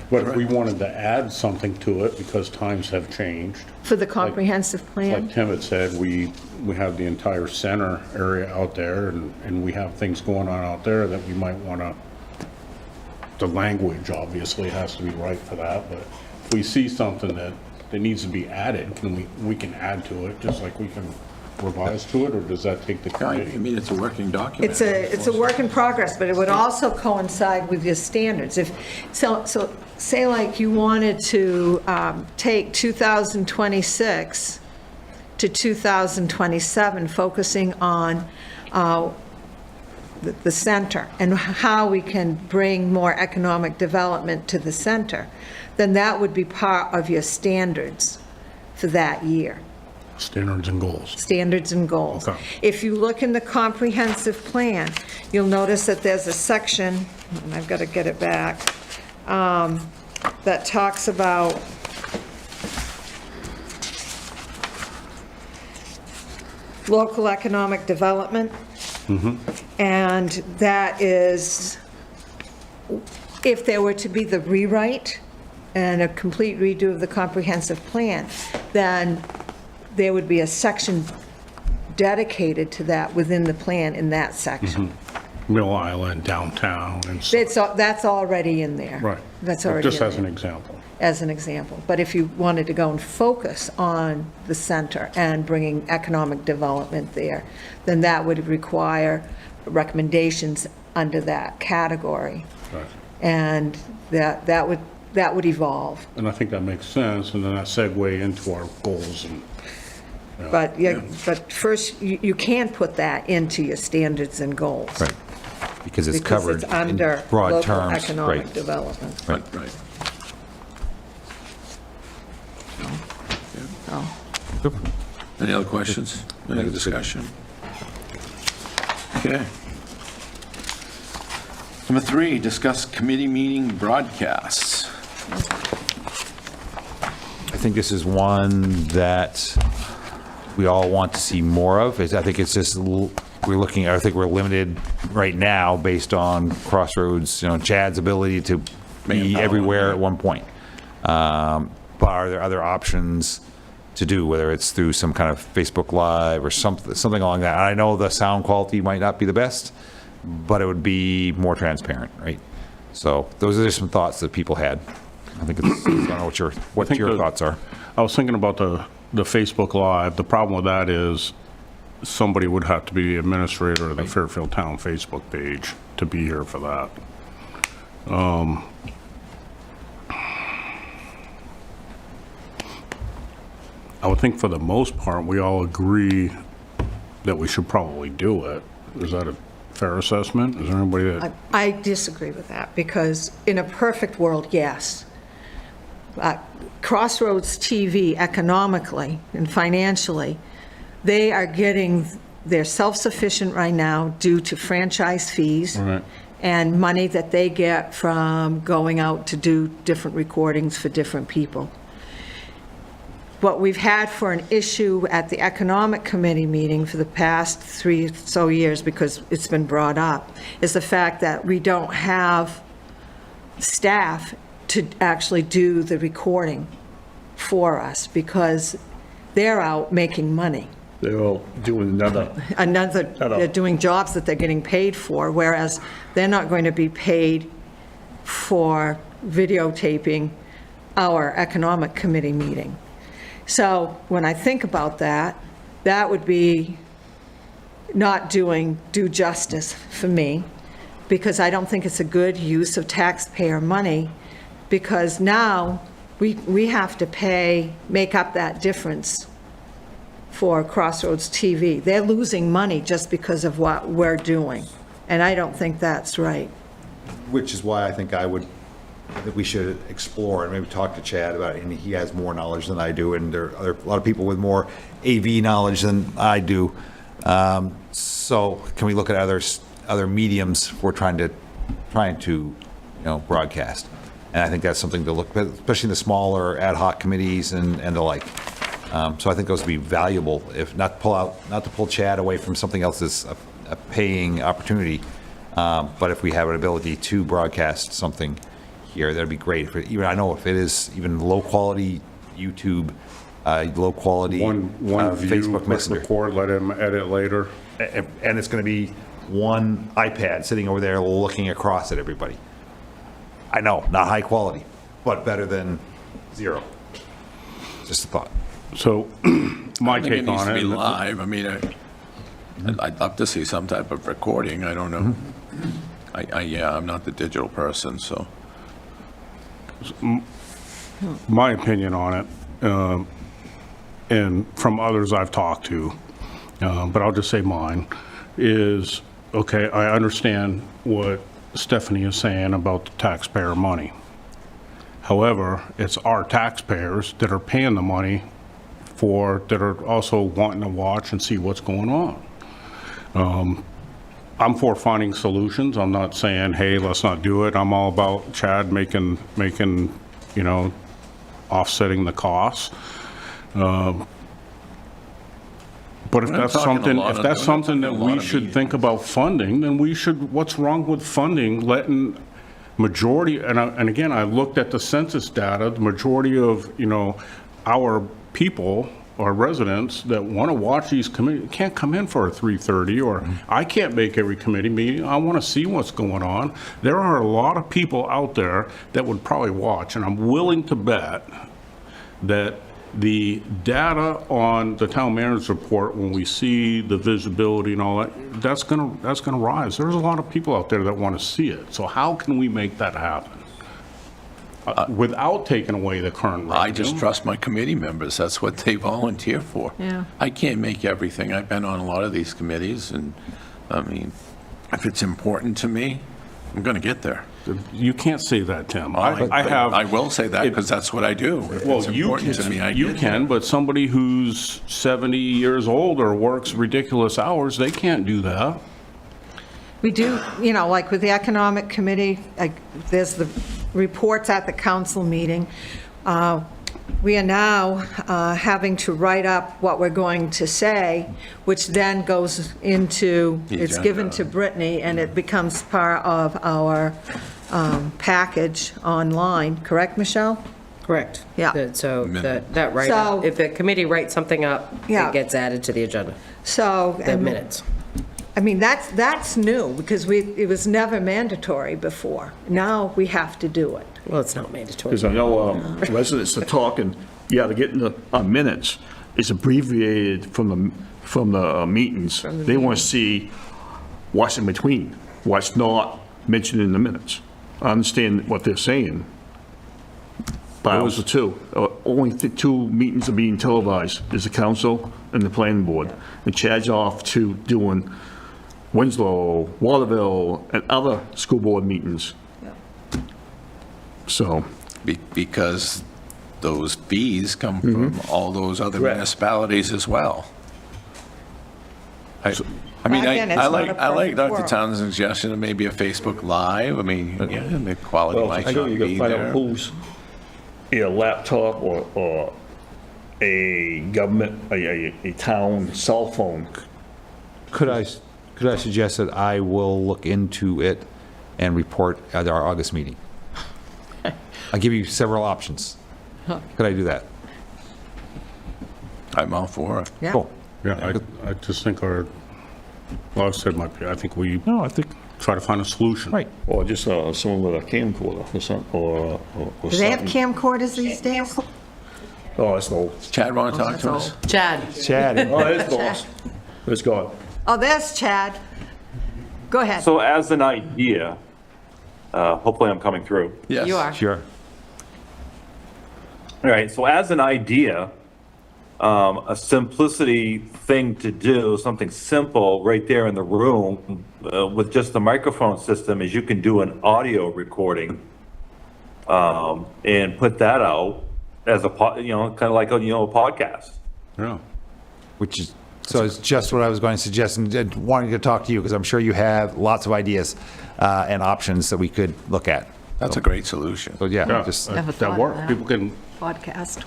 But if we wanted to add something to it, because times have changed, For the comprehensive like plan? Tim had said, we have the entire center area out there, and we have things going on out there that we might want to, the language obviously has to be right for that, but if we see something that needs to be added, we can add to it, just like we can revise to it, or does that take the Yeah, I committee? mean, it's a working document. It's a work in progress, but it would also coincide with your standards. So say like you wanted to take 2026 to 2027, focusing on the center and how we can bring more economic development to the center, then that would be part of your standards for that year. Standards and goals. Standards and goals. Okay. If you look in the comprehensive plan, you'll notice that there's a section, and I've got to get it back, that talks about local economic development. And that is, if there were to be the rewrite and a complete redo of the comprehensive plan, then there would be a section dedicated to that within the plan in that section. Mill Island, downtown, and so, That's already in there. right. That's already Just in as an there, example. as an example. But if you wanted to go and focus on the center and bringing economic development there, then that would require recommendations under that category. Right. And that would evolve. And I think that makes sense, and then that segue into our goals and, But, but first, you can put that into your standards and goals. right, because it's Because covered it's in under broad local terms. economic Right, development. right. Right. Oh. Super. Any other questions? Any other discussion? Okay. Number 3, discuss committee meeting broadcasts. I think this is one that we all want to see more of. I think it's just, I think we're limited right now based on Crossroads, Chad's ability to be Manpower. everywhere at one point. But are there other options to do, whether it's through some kind of Facebook Live or something along that? I know the sound quality might not be the best, but it would be more transparent, right? So those are just some thoughts that people had. I think it's, I don't know what your thoughts are. I was thinking about the Facebook Live. The problem with that is somebody would have to be the administrator of the Fairfield Town Facebook page to be here for that. I would think for the most part, we all agree that we should probably do it. Is that a fair assessment? Is there anybody that, I disagree with that, because in a perfect world, yes. Crossroads TV economically and financially, they're self-sufficient right now due to franchise fees Right. and money that they get from going out to do different recordings for different people. What we've had for an issue at the Economic Committee meeting for the past 3 or so years, because it's been brought up, is the fact that we don't have staff to actually do the recording for us, because they're out making money. They're all doing They're doing jobs that they're getting paid for, whereas they're not going to be paid for videotaping our Economic Committee meeting. So when I think about that, that would be not due justice for me, because I don't think it's a good use of taxpayer money, because now we have to make up that difference for Crossroads TV. They're losing money just because of what we're doing, and I don't think that's right. Which is why I think that we should explore and maybe talk to Chad about it, and he has more knowledge than I do, and there are a lot of people with more AV knowledge than I do. So can we look at other mediums for trying to broadcast? And I think that's something to look at, especially in the smaller ad hoc committees and the like. So I think those would be valuable, if not to pull Chad away from something else that's a paying opportunity, but if we have an ability to broadcast something here, that'd be great. I know if it is even low quality YouTube, low quality One view, Facebook Messenger, record, let him edit later. and it's going to be one iPad sitting over there looking across at everybody. I know, not high quality, but better than zero. Just a thought. So my I think it take needs on to it. be live. I mean, I'd love to see some type of recording. I don't know. I'm not the digital person, so. My opinion on it, and from others I've talked to, but I'll just say mine, is, okay, I understand what Stephanie is saying about the taxpayer money. However, it's our taxpayers that are paying the money that are also wanting to watch and see what's going on. I'm for finding solutions. I'm not saying, hey, let's not do it. I'm all about Chad making, offsetting the costs. But if We're that's talking a something, lot if of- that's we're something that talking a lot we of should meetings. think about funding, then we should, what's wrong with funding, letting majority, and again, I looked at the census data, the majority of, our people, our residents that want to watch these committees can't come in for a 3:30, or I can't make every committee meeting. I want to see what's going on. There are a lot of people out there that would probably watch, and I'm willing to bet that the data on the town manager's report, when we see the visibility and all that, that's gonna rise. There's a lot of people out there that want to see it. So how can we make that happen? Without taking away the current revenue? I just trust my committee members. That's what they volunteer for. Yeah. I can't make everything. I've been on a lot of these committees, and, I mean, if it's important to me, I'm going to get there. You can't say that, Tim. I I will say that because that's what I do. If Well, it's you important to me, I can, you get can, there. but somebody who's 70 years old or works ridiculous hours, they can't do that. We do, like with the Economic Committee, there's the reports at the council meeting. We are now having to write up what we're going to say, which then goes into, The it's given agenda. to Brittany, and it becomes part of our package online. Correct, Michelle? Correct. Yeah. So Minute. that So- write-up, if the committee writes something up, Yeah. it gets added to the agenda, So, the minutes. I mean, that's new, because it was never mandatory before. Now we have to do it. Well, it's not mandatory. Because I know residents are talking, they're getting the minutes. It's abbreviated from the meetings. They want to see what's in between, what's not mentioned in the minutes. I understand what they're saying. But also too, only two meetings are being televised. There's the council and the planning board. And Chad's off to doing Winslow, Waterville, and other school board meetings. So, Because those fees come from all those other Correct. municipalities as well. I mean, Again, it's I not like, a I like perfect Dr. world. Townsend's suggestion of maybe a Facebook Live. I mean, yeah, the quality Well, might I know not you gotta be find out there. who's a laptop or a government, a town cell phone. Could I suggest that I will look into it and report at our August meeting? I'll give you several options. Could I do that? I'm all for it. Yeah. Cool. Yeah, I just think well, I've said I think we No, I think, try to find a solution. right. Or just someone with a camcorder or something, or Do they have something. camcorders these days? Oh, that's old. Chad, want to talk to us? Chad? Chad, Oh, there's boss. Let's go. Oh, there's Chad. Go ahead. So as an idea, hopefully I'm coming through. Yes. You are. sure. All right, so as an idea, a simplicity thing to do, something simple right there in the room with just the microphone system is you can do an audio recording and put that out as a, kind of like, a podcast. Yeah. Which is, so it's just what I was going to suggest, and wanting to talk to you, because I'm sure you have lots of ideas and options that we could look at. That's a great solution. So, yeah, Yeah, just, Never thought that of works. that. People can, Podcast.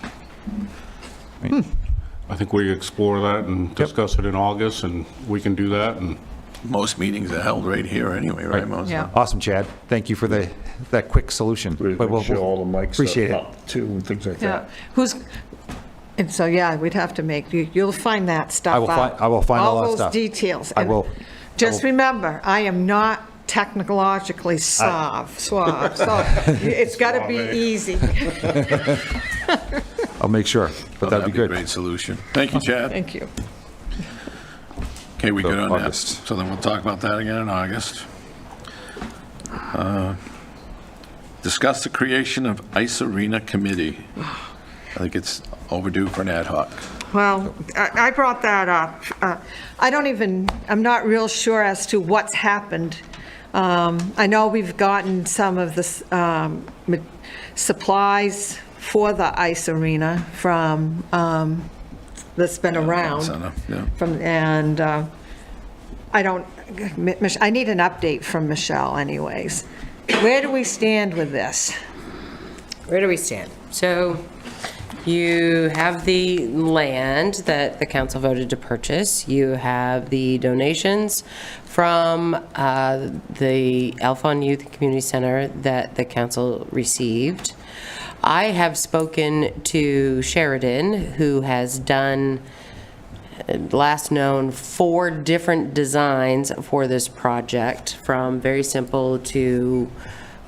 I think we explore that and discuss it in August, and we can do that, and Most meetings are held right here anyway, right, Moses? Yeah. awesome, Chad. Thank you for that quick solution. But Make sure all the mics Appreciate are it. up too and things like Yeah. that. And so, yeah, we'd have to you'll find that stuff I will out. find- I will find all that stuff. All those details. I And will. Just remember, I am not technologically suave, so it's got to be easy. I'll make sure, but that'd be a good. great solution. Thank you, Chad. Thank you. Okay, we So, good on that? August. So then we'll talk about that again in August. Discuss the creation of Ice Arena Committee. I think it's overdue for an ad hoc. Well, I brought that up. I'm not real sure as to what's happened. I know we've gotten some of the supplies for the ice arena from, that's been around. Center, yeah. I need an update from Michelle anyways. Where do we stand with this? Where do we stand? So you have the land that the council voted to purchase. You have the donations from the Alphon Youth Community Center that the council received. I have spoken to Sheridan, who has done, last known, 4 different designs for this project, from very simple to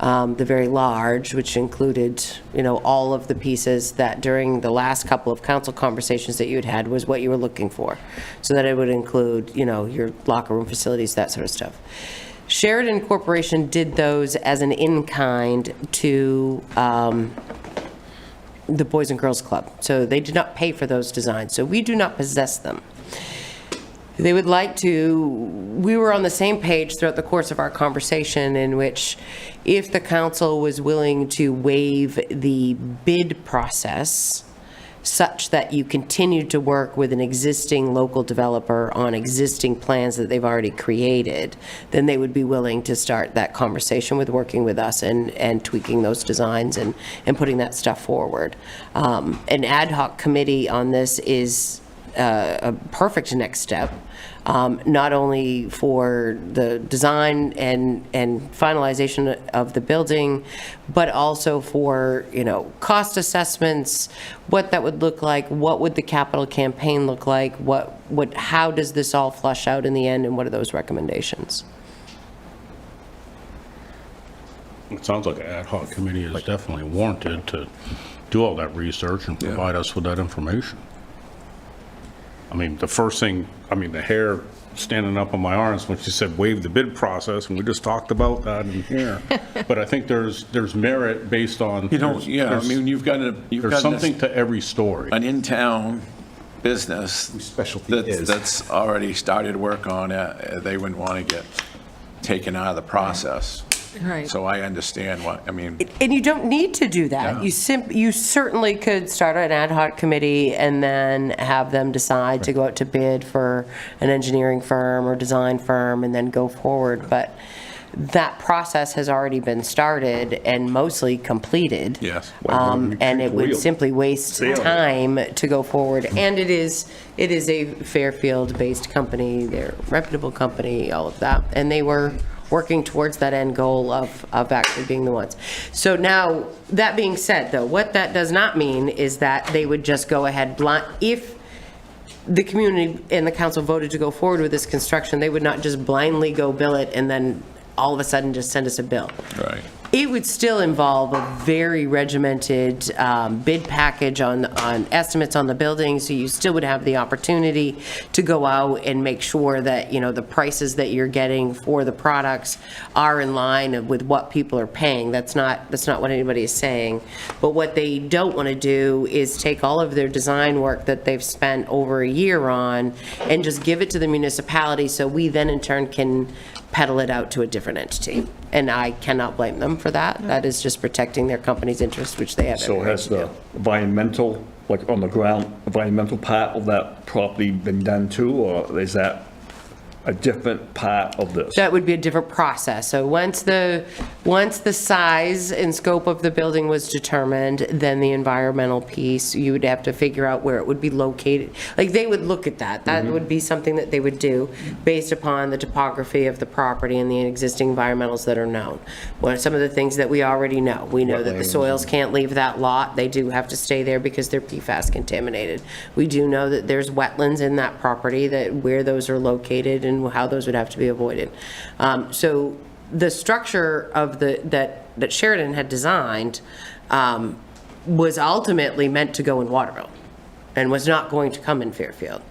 the very large, which included, all of the pieces that during the last couple of council conversations that you had had was what you were looking for. So that it would include, your locker room facilities, that sort of stuff. Sheridan Corporation did those as an in-kind to the Boys and Girls Club. So they did not pay for those designs. So we do not possess them. They would like to, we were on the same page throughout the course of our conversation, in which if the council was willing to waive the bid process such that you continue to work with an existing local developer on existing plans that they've already created, then they would be willing to start that conversation with working with us and tweaking those designs and putting that stuff forward. An ad hoc committee on this is a perfect next step, not only for the design and finalization of the building, but also for, cost assessments, what that would look like, what would the capital campaign look like, how does this all flush out in the end, and what are those recommendations? it sounds like an ad hoc committee is definitely warranted to do all that research and provide us with that information. I mean, the first thing, the hair standing up on my arms when she said waive the bid process, and we just talked about that in here. But I think there's merit based on. You've got There's something to every story. an in-town business Specialty is. that's already started work on it. They wouldn't want to get taken out of the process. Right. So I understand what, I mean, And you don't need to do that. Yeah. You certainly could start an ad hoc committee and then have them decide to go out to bid for an engineering firm or design firm and then go forward. But that process has already been started and mostly completed. Yes. And it would Real. simply waste time to go forward. And it is a Fairfield-based company, they're a reputable company, all of that. And they were working towards that end goal of actually being the ones. So now, that being said, though, what that does not mean is that they would just go ahead if the community and the council voted to go forward with this construction, they would not just blindly go bill it and then all of a sudden just send us a bill. right. It would still involve a very regimented bid package on estimates on the building, so you still would have the opportunity to go out and make sure that, the prices that you're getting for the products are in line with what people are paying. That's not what anybody is saying. But what they don't want to do is take all of their design work that they've spent over a year on and just give it to the municipality, so we then in turn can peddle it out to a different entity. And I cannot blame them for that. That is just protecting their company's interest, which they have So every right has to the do. environmental, like on the ground, environmental part of that property been done too, or is that a different part of this? That would be a different process. So once the size and scope of the building was determined, then the environmental piece, you would have to figure out where it would be located. Like, they would look at that. That would be something that they would do based upon the topography of the property and the existing environmentals that are known. What are some of the things that we already know? We know that the soils can't leave that lot. They do have to stay there because they're PFAS contaminated. We do know that there's wetlands in that property, that where those are located and how those would have to be avoided. So the structure of that Sheridan had designed was ultimately meant to go in Waterville and was not going to come in Fairfield.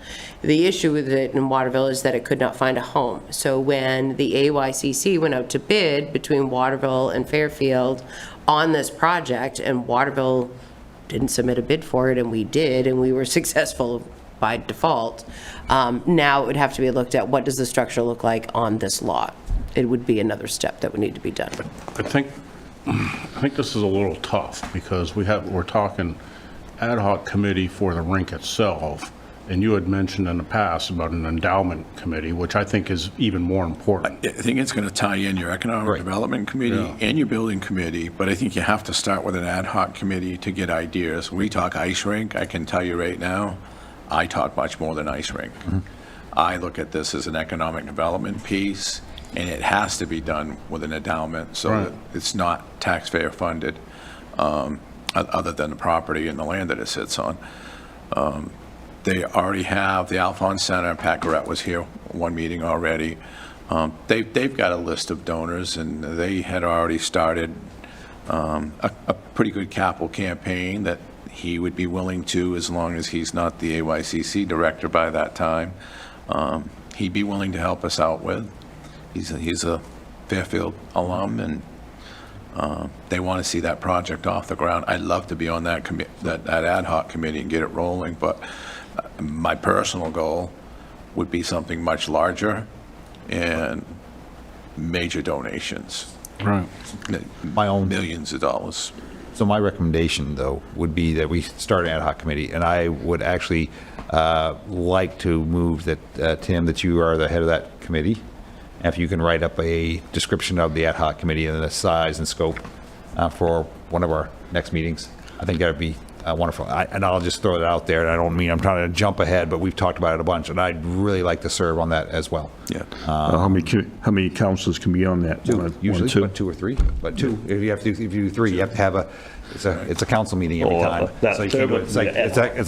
The issue with it in Waterville is that it could not find a home. So when the AYCC went out to bid between Waterville and Fairfield on this project, and Waterville didn't submit a bid for it, and we did, and we were successful by default, now it would have to be looked at, what does the structure look like on this lot? It would be another step that would need to be done. I think this is a little tough, because we're talking ad hoc committee for the rink itself, and you had mentioned in the past about an endowment committee, which I think is even more important. I think it's going to tie in your economic development committee and your building committee, but I think you have to start with an ad hoc committee to get ideas. When we talk ice rink, I can tell you right now, I talk much more than ice rink. I look at this as an economic development piece, and it has to be done with an endowment, so that it's not taxpayer funded, other than the property and the land that it sits on. They already have the Alphonse Center. Pat Garrett was here one meeting already. They've got a list of donors, and they had already started a pretty good capital campaign that he would be willing to, as long as he's not the AYCC director by that time, he'd be willing to help us out with. He's a Fairfield alum, and they want to see that project off the ground. I'd love to be on that ad hoc committee and get it rolling, but my personal goal would be something much larger and major donations. Right. My own. Millions of dollars. So my recommendation, though, would be that we start an ad hoc committee, and I would actually like to move that, Tim, that you are the head of that committee. If you can write up a description of the ad hoc committee and the size and scope for one of our next meetings, I think that would be wonderful. And I'll just throw it out there, and I don't mean I'm trying to jump ahead, but we've talked about it a bunch, and I'd really like to serve on that as well. Yeah. How many councilors can be on that? One, Usually, two? two or three, but two. If you do three, you have to have it's a council meeting every time. that So you can't, third it's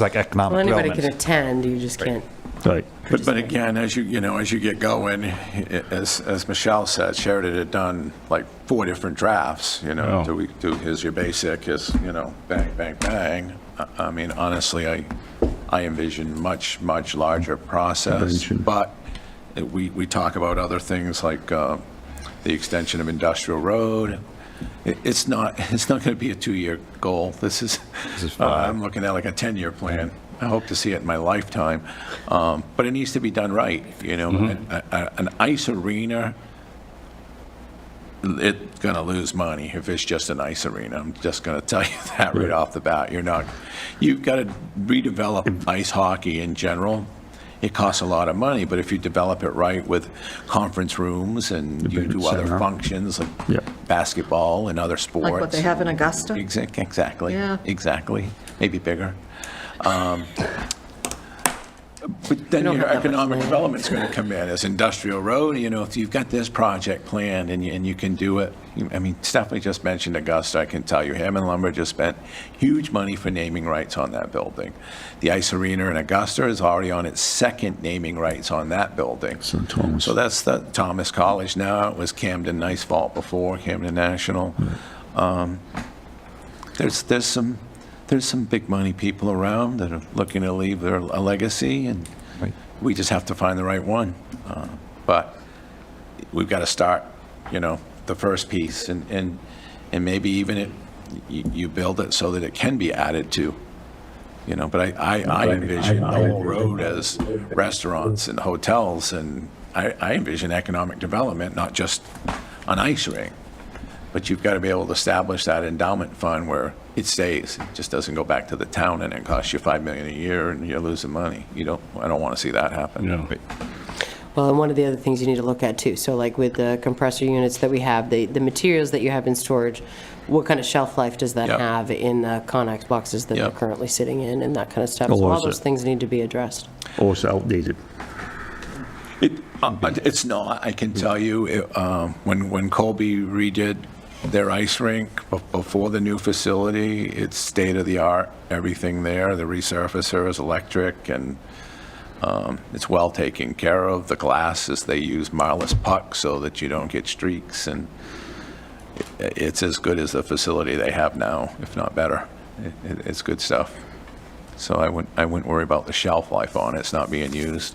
like Well, economic anybody can development. attend, you just can't. Right. But again, as you get going, as Michelle said, Sheridan had done like 4 different drafts, do here's your basic, here's, bang, bang, bang. I mean, honestly, I envision much larger process, but we talk about other things like the extension of Industrial Road. It's not going to be a 2-year goal. This is I'm looking at like a 10-year plan. I hope to see it in my lifetime, but it needs to be done right. An ice arena it's going to lose money if it's just an ice arena. I'm just going to tell you that right off the bat. You've got to redevelop ice hockey in general. It costs a lot of money, but if you develop it right with conference rooms and you do other Center. functions like Yeah. basketball and other sports. Like what they have in Augusta? Exactly. Yeah. Exactly. Maybe bigger. But then don't your have that much economic land. development's going to come in as industrial road. If you've got this project planned and you can do it. I mean, Stephanie just mentioned Augusta. I can tell you, Hammond Lumber just spent huge money for naming rights on that building. The ice arena in Augusta is already on its second naming rights on that building. St. Thomas. So that's the Thomas College now. It was Camden Nice Vault before, Camden National. There's some big money people around that are looking to leave a legacy, and Right. we just have to find the right one. But we've got to start, the first piece, and maybe even you build it so that it can be added to. But I envision the whole road as restaurants and hotels, and I envision economic development, not just an ice rink. But you've got to be able to establish that endowment fund where it stays. It just doesn't go back to the town and it costs you $5 million a year and you're losing money. I don't want to see that happen. Yeah. Well, and one of the other things you need to look at too, so like with the compressor units that we have, the materials that you have in storage, what kind of shelf life does that Yep. have in the Connex boxes that they're Yep. currently sitting in and that kind of stuff? Oh, So all is those it? things need to be addressed. Or it's outdated. It's not, I can tell you, when Colby redid their ice rink before the new facility, it's state-of-the-art, everything there. The resurfacer is electric, and it's well taken care of. The glasses, they use Marlis puck so that you don't get streaks, and it's as good as the facility they have now, if not better. It's good stuff. So I wouldn't worry about the shelf life on it. It's not being used.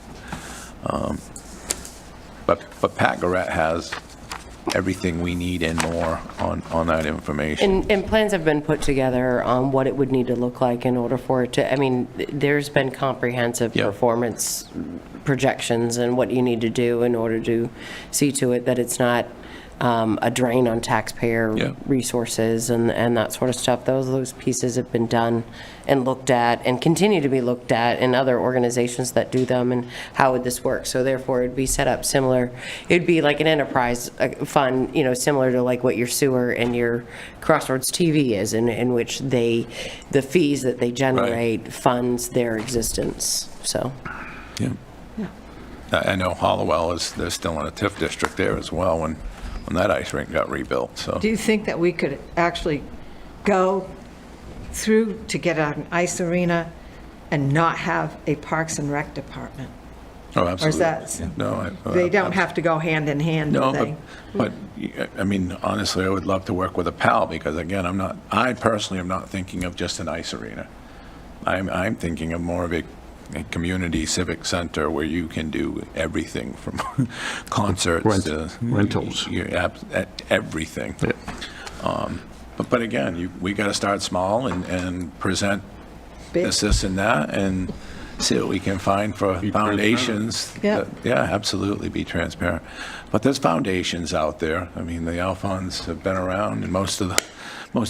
But Pat Garrett has everything we need and more on that information. And plans have been put together on what it would need to look like in order for it to, I mean, there's been comprehensive Yeah. performance projections and what you need to do in order to see to it that it's not a drain on taxpayer Yeah. resources and that sort of stuff. Those pieces have been done and looked at and continue to be looked at in other organizations that do them, and how would this work? So therefore, it'd be set up similar, it'd be like an enterprise fund, similar to like what your sewer and your Crossroads TV is, in which the fees that they generate funds their existence, so. Yeah. I know Hollowell they're still in a TIF district there as well when that ice rink got rebuilt, so. Do you think that we could actually go through to get an ice arena and not have a Parks and Rec department? Oh, absolutely. that- No. They don't have to go hand in hand, do No, they? but, I mean, honestly, I would love to work with a PAL, because again, I personally am not thinking of just an ice arena. I'm thinking of more of a community civic center where you can do everything from concerts to. Rentals. Everything. Yeah. But again, we got to start small and present Big. this and that, and see what we can find for foundations. Yeah. Yeah, absolutely, be transparent. But there's foundations out there. I mean, the Alphons have been around, and most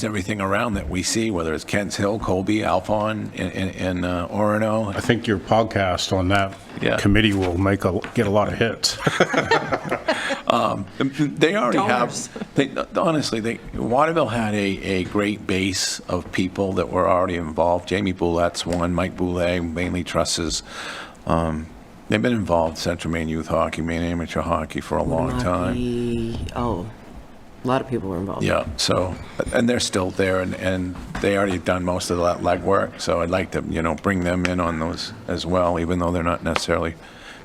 everything around that we see, whether it's Kent's Hill, Colby, Alphon, in Orono. I think your podcast on that Yeah. committee will get a lot of hits. They already Donors. have, honestly, Waterville had a great base of people that were already involved. Jamie Boulette's one, Mike Boulet, mainly trusses. They've been involved, Central Maine Youth Hockey, Maine Amateur Hockey for a long time. Oh, a lot of people were involved. Yeah, so, and they're still there, and they already done most of that legwork, so I'd like to, bring them in on those as well, even though they're not necessarily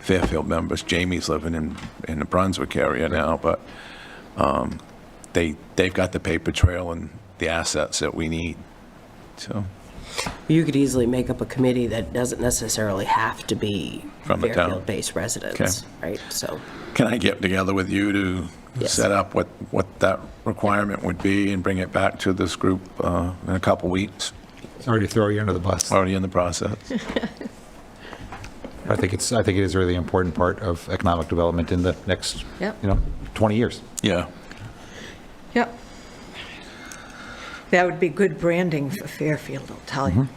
Fairfield members. Jamie's living in the Brunswick area now, but they've got the paper trail and the assets that we need, so. You could easily make up a committee that doesn't necessarily have to be From the town. Fairfield-based residents, right? So, Can I get together with you to Yes. set up what that requirement would be and bring it back to this group in a couple weeks? Sorry to throw you under the bus. Already in the process. I think it is a really important part of economic development in the next, Yep. 20 years. Yeah. Yep. That would be good branding for Fairfield, I'll tell you.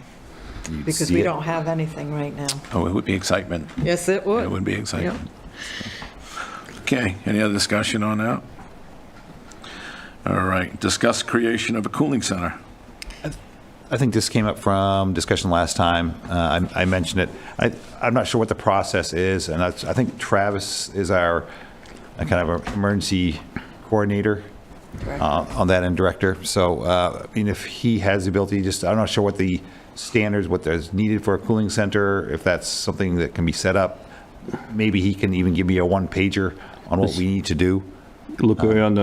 Because see we it. don't have anything right now. Oh, it would be excitement. Yes, it would. It would be excitement. Okay, any other discussion on that? All right, discuss creation of a cooling center. I think this came up from discussion last time. I mentioned it. I'm not sure what the process is, and I think Travis is our kind of our emergency coordinator on that and director. So, I mean, if he has the ability, I'm not sure what the standards, what is needed for a cooling center, if that's something that can be set up. Maybe he can even give me a one-pager on what we need to do. Look on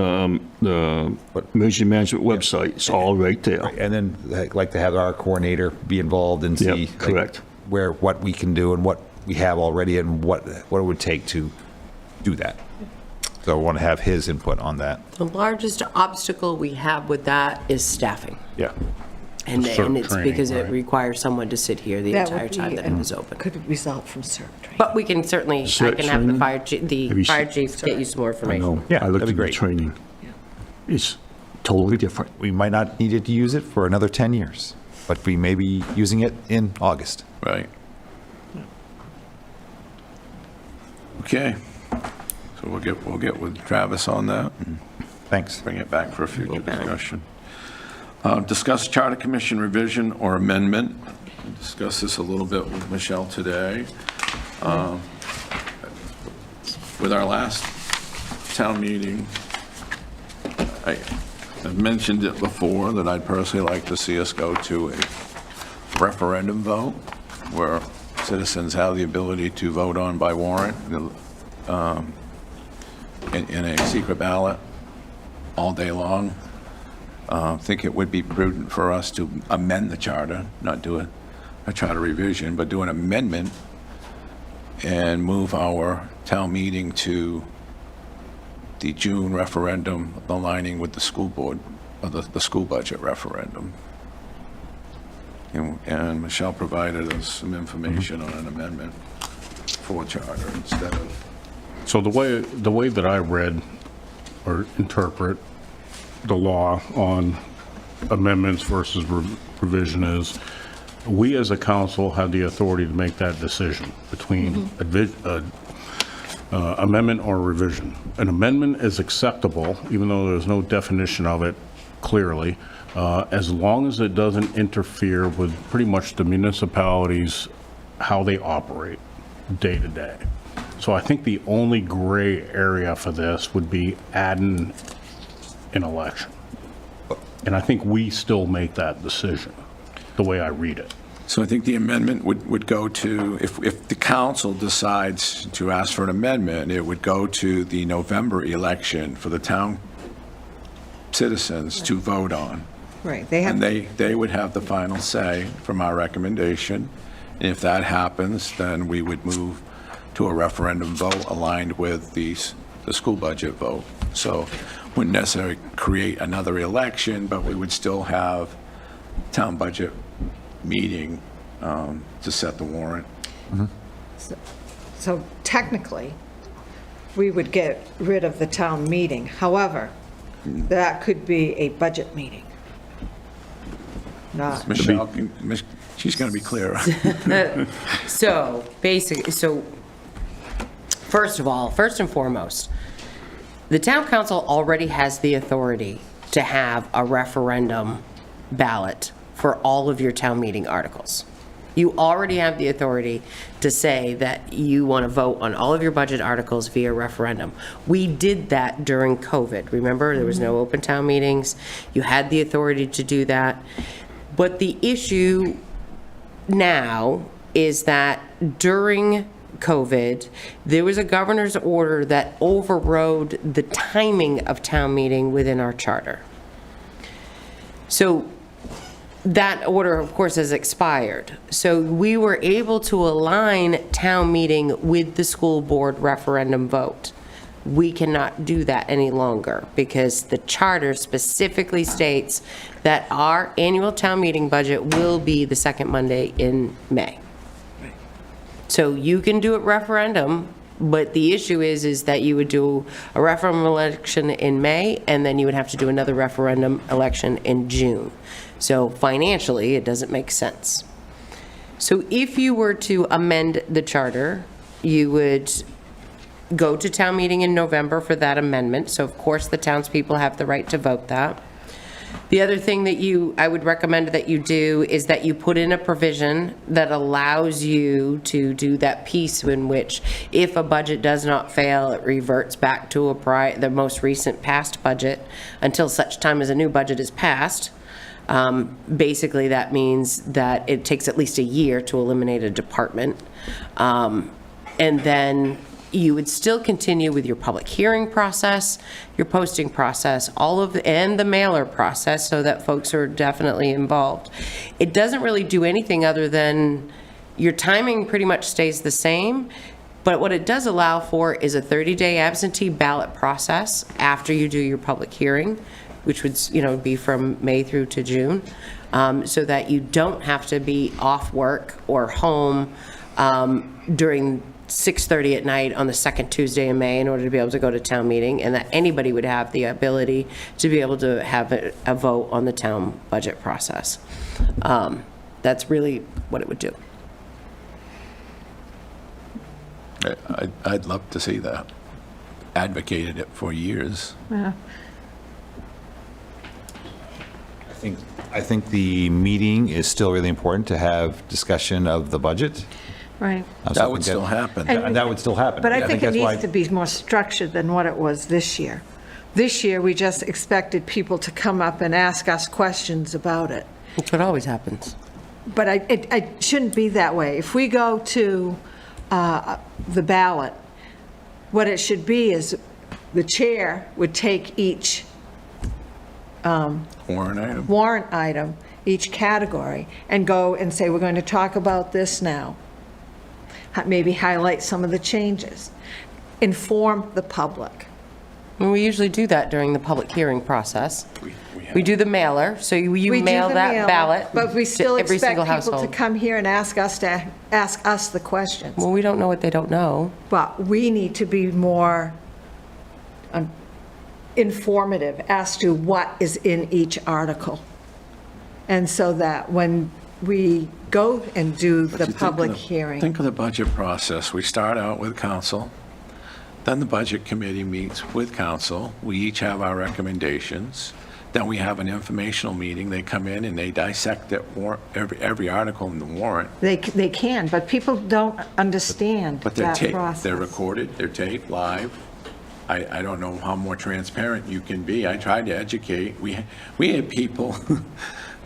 the emergency management website, it's all right there. And then I'd like to have our coordinator be involved and see Yep, correct. what we can do and what we have already and what it would take to do that. So I want to have his input on that. The largest obstacle we have with that is staffing. Yeah. And CERT it's training, because it right? requires someone to sit here the That entire would time be, that it is open. Could result from CERT training. But we can certainly, I CERT can have the training? Have you fire seen- chief get you some more I information. know, Yeah, I looked that'd be at the great. training. It's totally different. We might not need it to use it for another 10 years, but we may be using it in August. Right. Okay, so we'll get with Travis on that and Thanks. bring it back for a future discussion. Discuss Charter Commission revision or amendment. We discussed this a little bit with Michelle today. With our last town meeting, I've mentioned it before that I'd personally like to see us go to a referendum vote where citizens have the ability to vote on by warrant in a secret ballot all day long. I think it would be prudent for us to amend the charter, not do a charter revision, but do an amendment and move our town meeting to the June referendum aligning with the school board, or the school budget referendum. And Michelle provided us some information on an amendment for charter instead of, So the way that I read or interpret the law on amendments versus revision is, we as a council have the authority to make that decision between amendment or revision. An amendment is acceptable, even though there's no definition of it clearly, as long as it doesn't interfere with pretty much the municipalities, how they operate day to day. So I think the only gray area for this would be adding an election. And I think we still make that decision, the way I read it. so I think the amendment would go to, if the council decides to ask for an amendment, it would go to the November election for the town citizens to vote on. Right, they And have, they would have the final say from our recommendation. And if that happens, then we would move to a referendum vote aligned with the school budget vote. So wouldn't necessarily create another election, but we would still have town budget meeting to set the warrant. so technically, we would get rid of the town meeting. However, that could be a budget meeting. Not, Michelle, she's going to be clearer. So basically, first and foremost, the town council already has the authority to have a referendum ballot for all of your town meeting articles. You already have the authority to say that you want to vote on all of your budget articles via referendum. We did that during COVID. Remember, there was no open town meetings. You had the authority to do that. But the issue now is that during COVID, there was a governor's order that overrode the timing of town meeting within our charter. So that order, of course, has expired. So we were able to align town meeting with the school board referendum vote. We cannot do that any longer because the charter specifically states that our annual town meeting budget will be the second Monday in May. So you can do it referendum But the issue is that you would do a referendum election in May, and then you would have to do another referendum election in June. So financially, it doesn't make sense. So if you were to amend the charter, you would go to town meeting in November for that amendment. So of course, the townspeople have the right to vote that. The other thing that I would recommend that you do is that you put in a provision that allows you to do that piece in which if a budget does not fail, it reverts back to the most recent past budget until such time as a new budget is passed. Basically, that means that it takes at least a year to eliminate a department. And then you would still continue with your public hearing process, your posting process, and the mailer process, so that folks are definitely involved. It doesn't really do anything other than your timing pretty much stays the same, but what it does allow for is a 30-day absentee ballot process after you do your public hearing, which would, be from May through to June, so that you don't have to be off work or home during 6:30 at night on the second Tuesday in May in order to be able to go to town meeting, and that anybody would have the ability to be able to have a vote on the town budget process. That's really what it would do. I'd love to see that. Advocated it for years. Yeah. I think the meeting is still really important to have discussion of the budget. Right. That would still happen. And that would still happen. But I think it that's why- needs to be more structured than what it was this year. This year, we just expected people to come up and ask us questions about it. That's what always happens. But it shouldn't be that way. If we go to the ballot, what it should be is the chair would take each Warrant item. each category, and go and say, we're going to talk about this now. Maybe highlight some of the changes. Inform the public. And we usually do that during the public hearing process. have- We do the mailer, so you We do mail the that mailer, ballot but we to still every expect single people to household. come here and ask us the questions. Well, we don't know what they don't know. But we need to be more informative as to what is in each article. And so that when we go and do But the you think of public hearing. Think of the budget process. We start out with council, then the budget committee meets with council. We each have our recommendations. Then we have an informational meeting. They come in and they dissect it, every article in the warrant. They can, but people don't understand But they're that taped, process. they're recorded, they're taped live. I don't know how more transparent you can be. I tried to educate. We had people,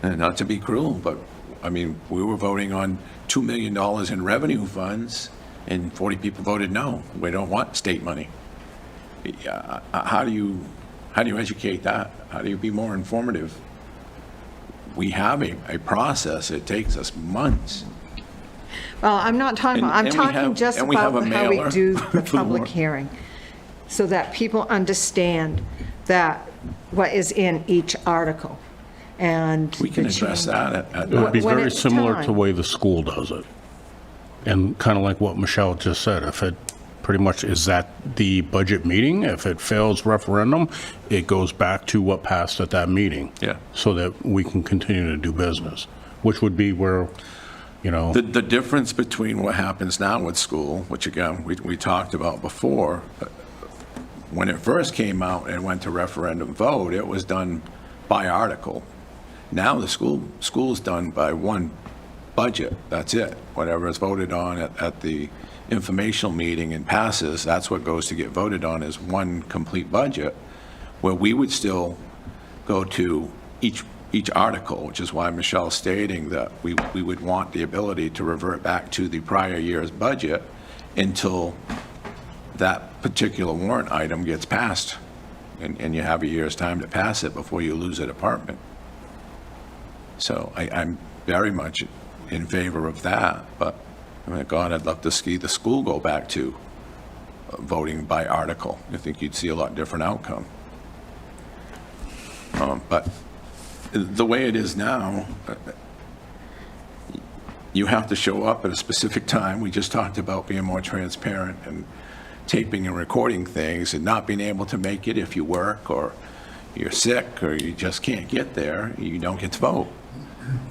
not to be cruel, but, I mean, we were voting on $2 million in revenue funds, and 40 people voted no. We don't want state money. How do you educate that? How do you be more informative? We have a process. It takes us months. Well, I'm not talking about, I'm And we talking have- just and we have about a how we mailer do for the the public warrant. hearing, so that people understand that what is in each article, and. We can the address change. that at It would be When very it's similar to time. the way the school does it. And kind of like what Michelle just said, if it pretty much is that the budget meeting, if it fails referendum, it goes back to what passed at that meeting. Yeah. So that we can continue to do business, which would be where, you know. The difference between what happens now with school, which again, we talked about before, when it first came out and went to referendum vote, it was done by article. Now the school's done by one budget, that's it. Whatever is voted on at the informational meeting and passes, that's what goes to get voted on is one complete budget, where we would still go to each article, which is why Michelle's stating that we would want the ability to revert back to the prior year's budget until that particular warrant item gets passed, and you have a year's time to pass it before you lose a department. So I'm very much in favor of that, but, I mean, God, I'd love to see the school go back to voting by article. I think you'd see a lot different outcome. But the way it is now, you have to show up at a specific time. We just talked about being more transparent, and taping and recording things and not being able to make it if you work or you're sick or you just can't get there, you don't get to vote.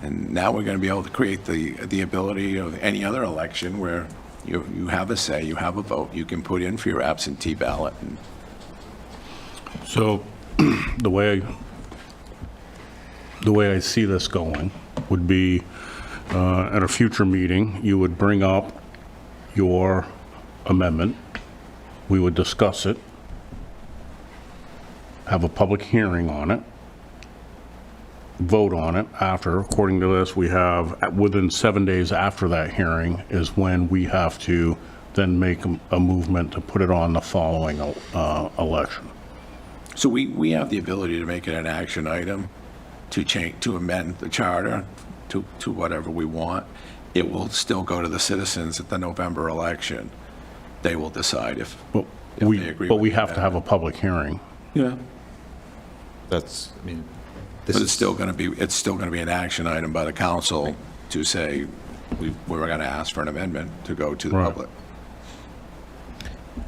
And now we're going to be able to create the ability of any other election where you have a say, you have a vote, you can put in for your absentee ballot. And So the way I see this going would be, at a future meeting, you would bring up your amendment, we would discuss it, have a public hearing on it, vote on it after. According to this, we have, within 7 days after that hearing is when we have to then make a movement to put it on the following election. so we have the ability to make it an action item to change, to amend the charter to whatever we want. It will still go to the citizens at the November election. They will decide if they agree. But with we the have to have a amendment. public hearing. Yeah. That's, I mean, But it's still going to be an action item by the council to say, we're going to ask for an amendment to go to the Right. public.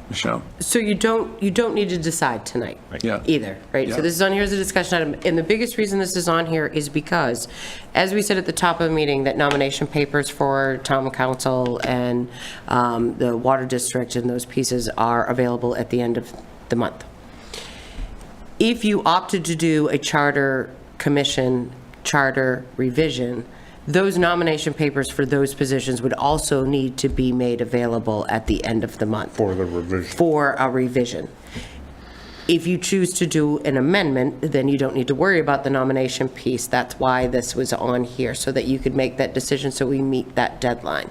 Michelle? So you don't need to decide tonight. Yeah. Either, right? Yeah. So this is on here as a discussion item, and the biggest reason this is on here is because, as we said at the top of the meeting, that nomination papers for town council and the water district and those pieces are available at the end of the month. If you opted to do a charter commission, charter revision, those nomination papers for those positions would also need to be made available at the end of the month. For the revision. For a revision. If you choose to do an amendment, then you don't need to worry about the nomination piece. That's why this was on here, so that you could make that decision so we meet that deadline.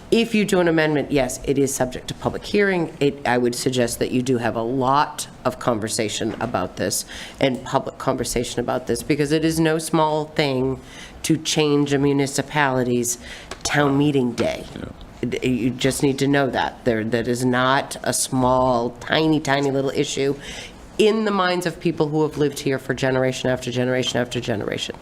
If you do an amendment, yes, it is subject to public hearing. I would suggest that you do have a lot of conversation about this and public conversation about this, because it is no small thing to change a municipality's town meeting day. You just need to know that. That is not a small, tiny, tiny little issue in the minds of people who have lived here for generation after generation after generation.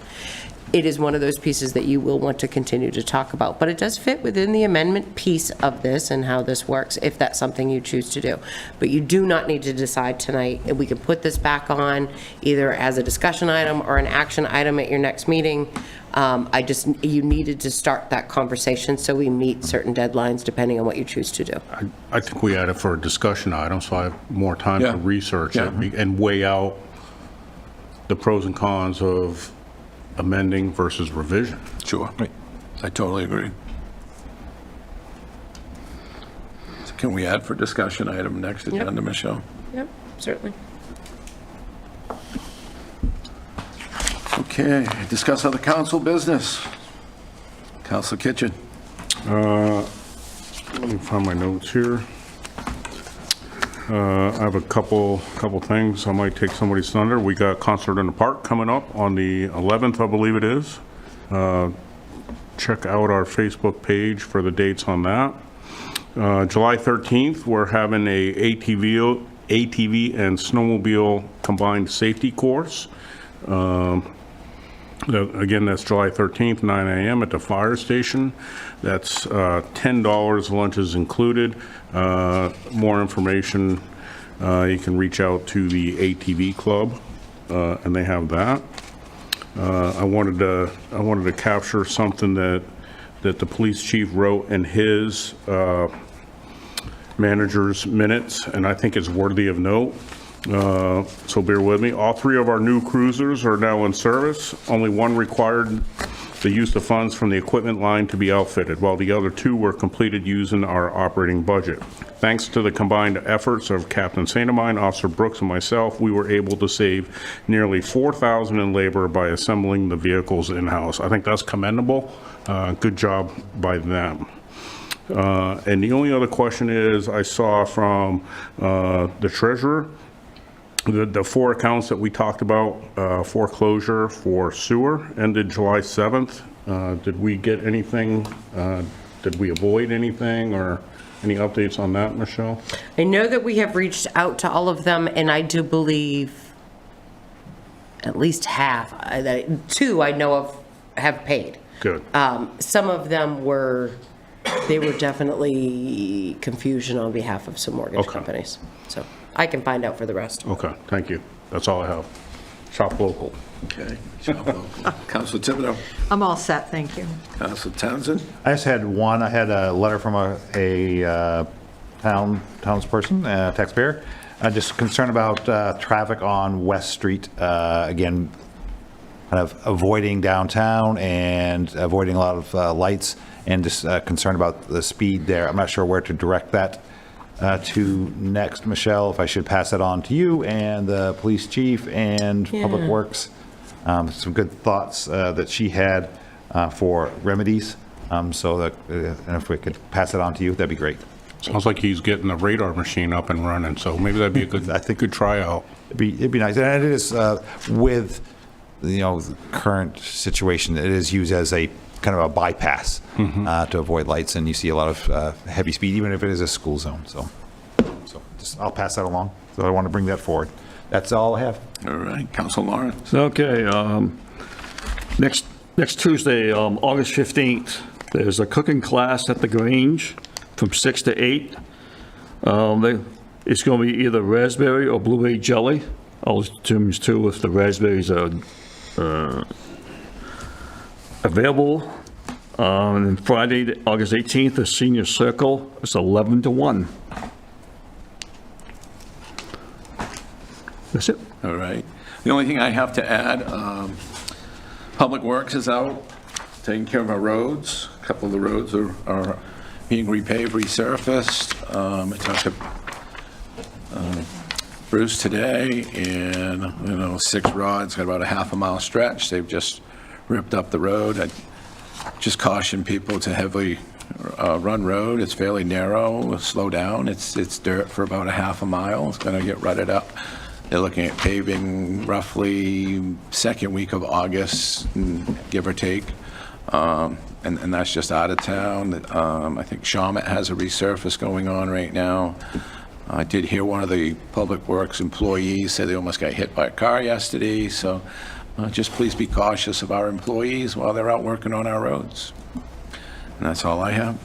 It is one of those pieces that you will want to continue to talk about, but it does fit within the amendment piece of this and how this works, if that's something you choose to do. But you do not need to decide tonight, and we can put this back on either as a discussion item or an action item at your next meeting. You needed to start that conversation so we meet certain deadlines depending on what you choose to do. I think we had it for a discussion item, so I have more time Yeah. to research it Yeah. and weigh out the pros and cons of amending versus revision. Sure. I totally agree. So can we add for discussion item next agenda, Michelle? Yep, certainly. Okay, discuss other council business. Council Kitchen. Let me find my notes here. I have a couple things. I might take somebody's thunder. We got Concert in the Park coming up on the 11th, I believe it is. Check out our Facebook page for the dates on that. July 13th, we're having a ATV and snowmobile combined safety course. Again, that's July 13th, 9 a.m. at the fire station. That's $10, lunch is included. More information, you can reach out to the ATV Club, and they have that. I wanted to capture something that the police chief wrote in his manager's minutes, and I think it's worthy of note. So bear with me. All three of our new cruisers are now in service. Only one required the use of funds from the equipment line to be outfitted, while the other two were completed using our operating budget. Thanks to the combined efforts of Captain Saintamine, Officer Brooks, and myself, we were able to save nearly $4,000 in labor by assembling the vehicles in-house. I think that's commendable. Good job by them. And the only other question is, I saw from the treasurer, the four accounts that we talked about, foreclosure for sewer ended July 7th. Did we get anything, did we avoid anything, or any updates on that, Michelle? I know that we have reached out to all of them, and I do believe at least half, two I know of have paid. Good. Some of them were they were definitely confusion on behalf of some mortgage Okay. companies. So I can find out for the rest. Okay, thank you. That's all I have. Shop local. Okay. Counselor Thibodeau? I'm all set, thank you. Counselor Townsend? I just had one. I had a letter from a townsperson, taxpayer, just concerned about traffic on West Street. Again, kind of avoiding downtown and avoiding a lot of lights, and just concerned about the speed there. I'm not sure where to direct that to next, Michelle, if I should pass that on to you and the police chief and Public Works. Some good thoughts that she had for remedies. So that, and if we could pass it on to you, that'd be great. Sounds like he's getting the radar machine up and running, so maybe that'd be a good, I think- good tryout. It'd be nice. And it is, with, the current situation, it is used as a kind of a bypass to avoid lights, and you see a lot of heavy speed, even if it is a school zone. So just, I'll pass that along. So I want to bring that forward. That's all I have. All right. Counselor Lawrence? Okay, next Tuesday, August 15th, there's a cooking class at the Grange from 6 to 8. It's going to be either raspberry or blueberry jelly. I'll determine too if the raspberries are available. And then Friday, August 18th, the senior circle, it's 11 to 1. That's it. All right. The only thing I have to add, Public Works is out taking care of our roads. A couple of the roads are being repaved, resurfaced. I talked to Bruce today, and 6 rods, got about a half a mile stretch. They've just ripped up the road. I just caution people to heavily run road. It's fairly narrow. Slow down. It's dirt for about a half a mile. It's going to get rutted up. They're looking at paving roughly second week of August, give or take. And that's just out of town. I think Shawmut has a resurface going on right now. I did hear one of the Public Works employees say they almost got hit by a car yesterday, so just please be cautious of our employees while they're out working on our roads. And that's all I have.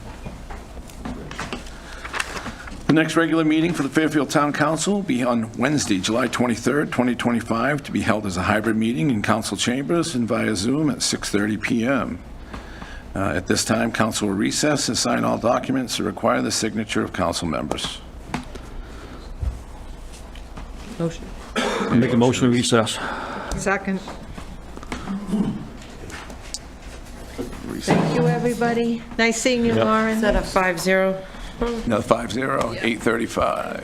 The next regular meeting for the Fairfield Town Council will be on Wednesday, July 23rd, 2025, to be held as a hybrid meeting in council chambers and via Zoom at 6:30 PM. At this time, council will recess and sign all documents that require the signature of council members. Motion. Make a motion to recess. Second. Thank you, everybody. Nice seeing you, Lauren. Is that a 5-0? No, 5-0, 8:35.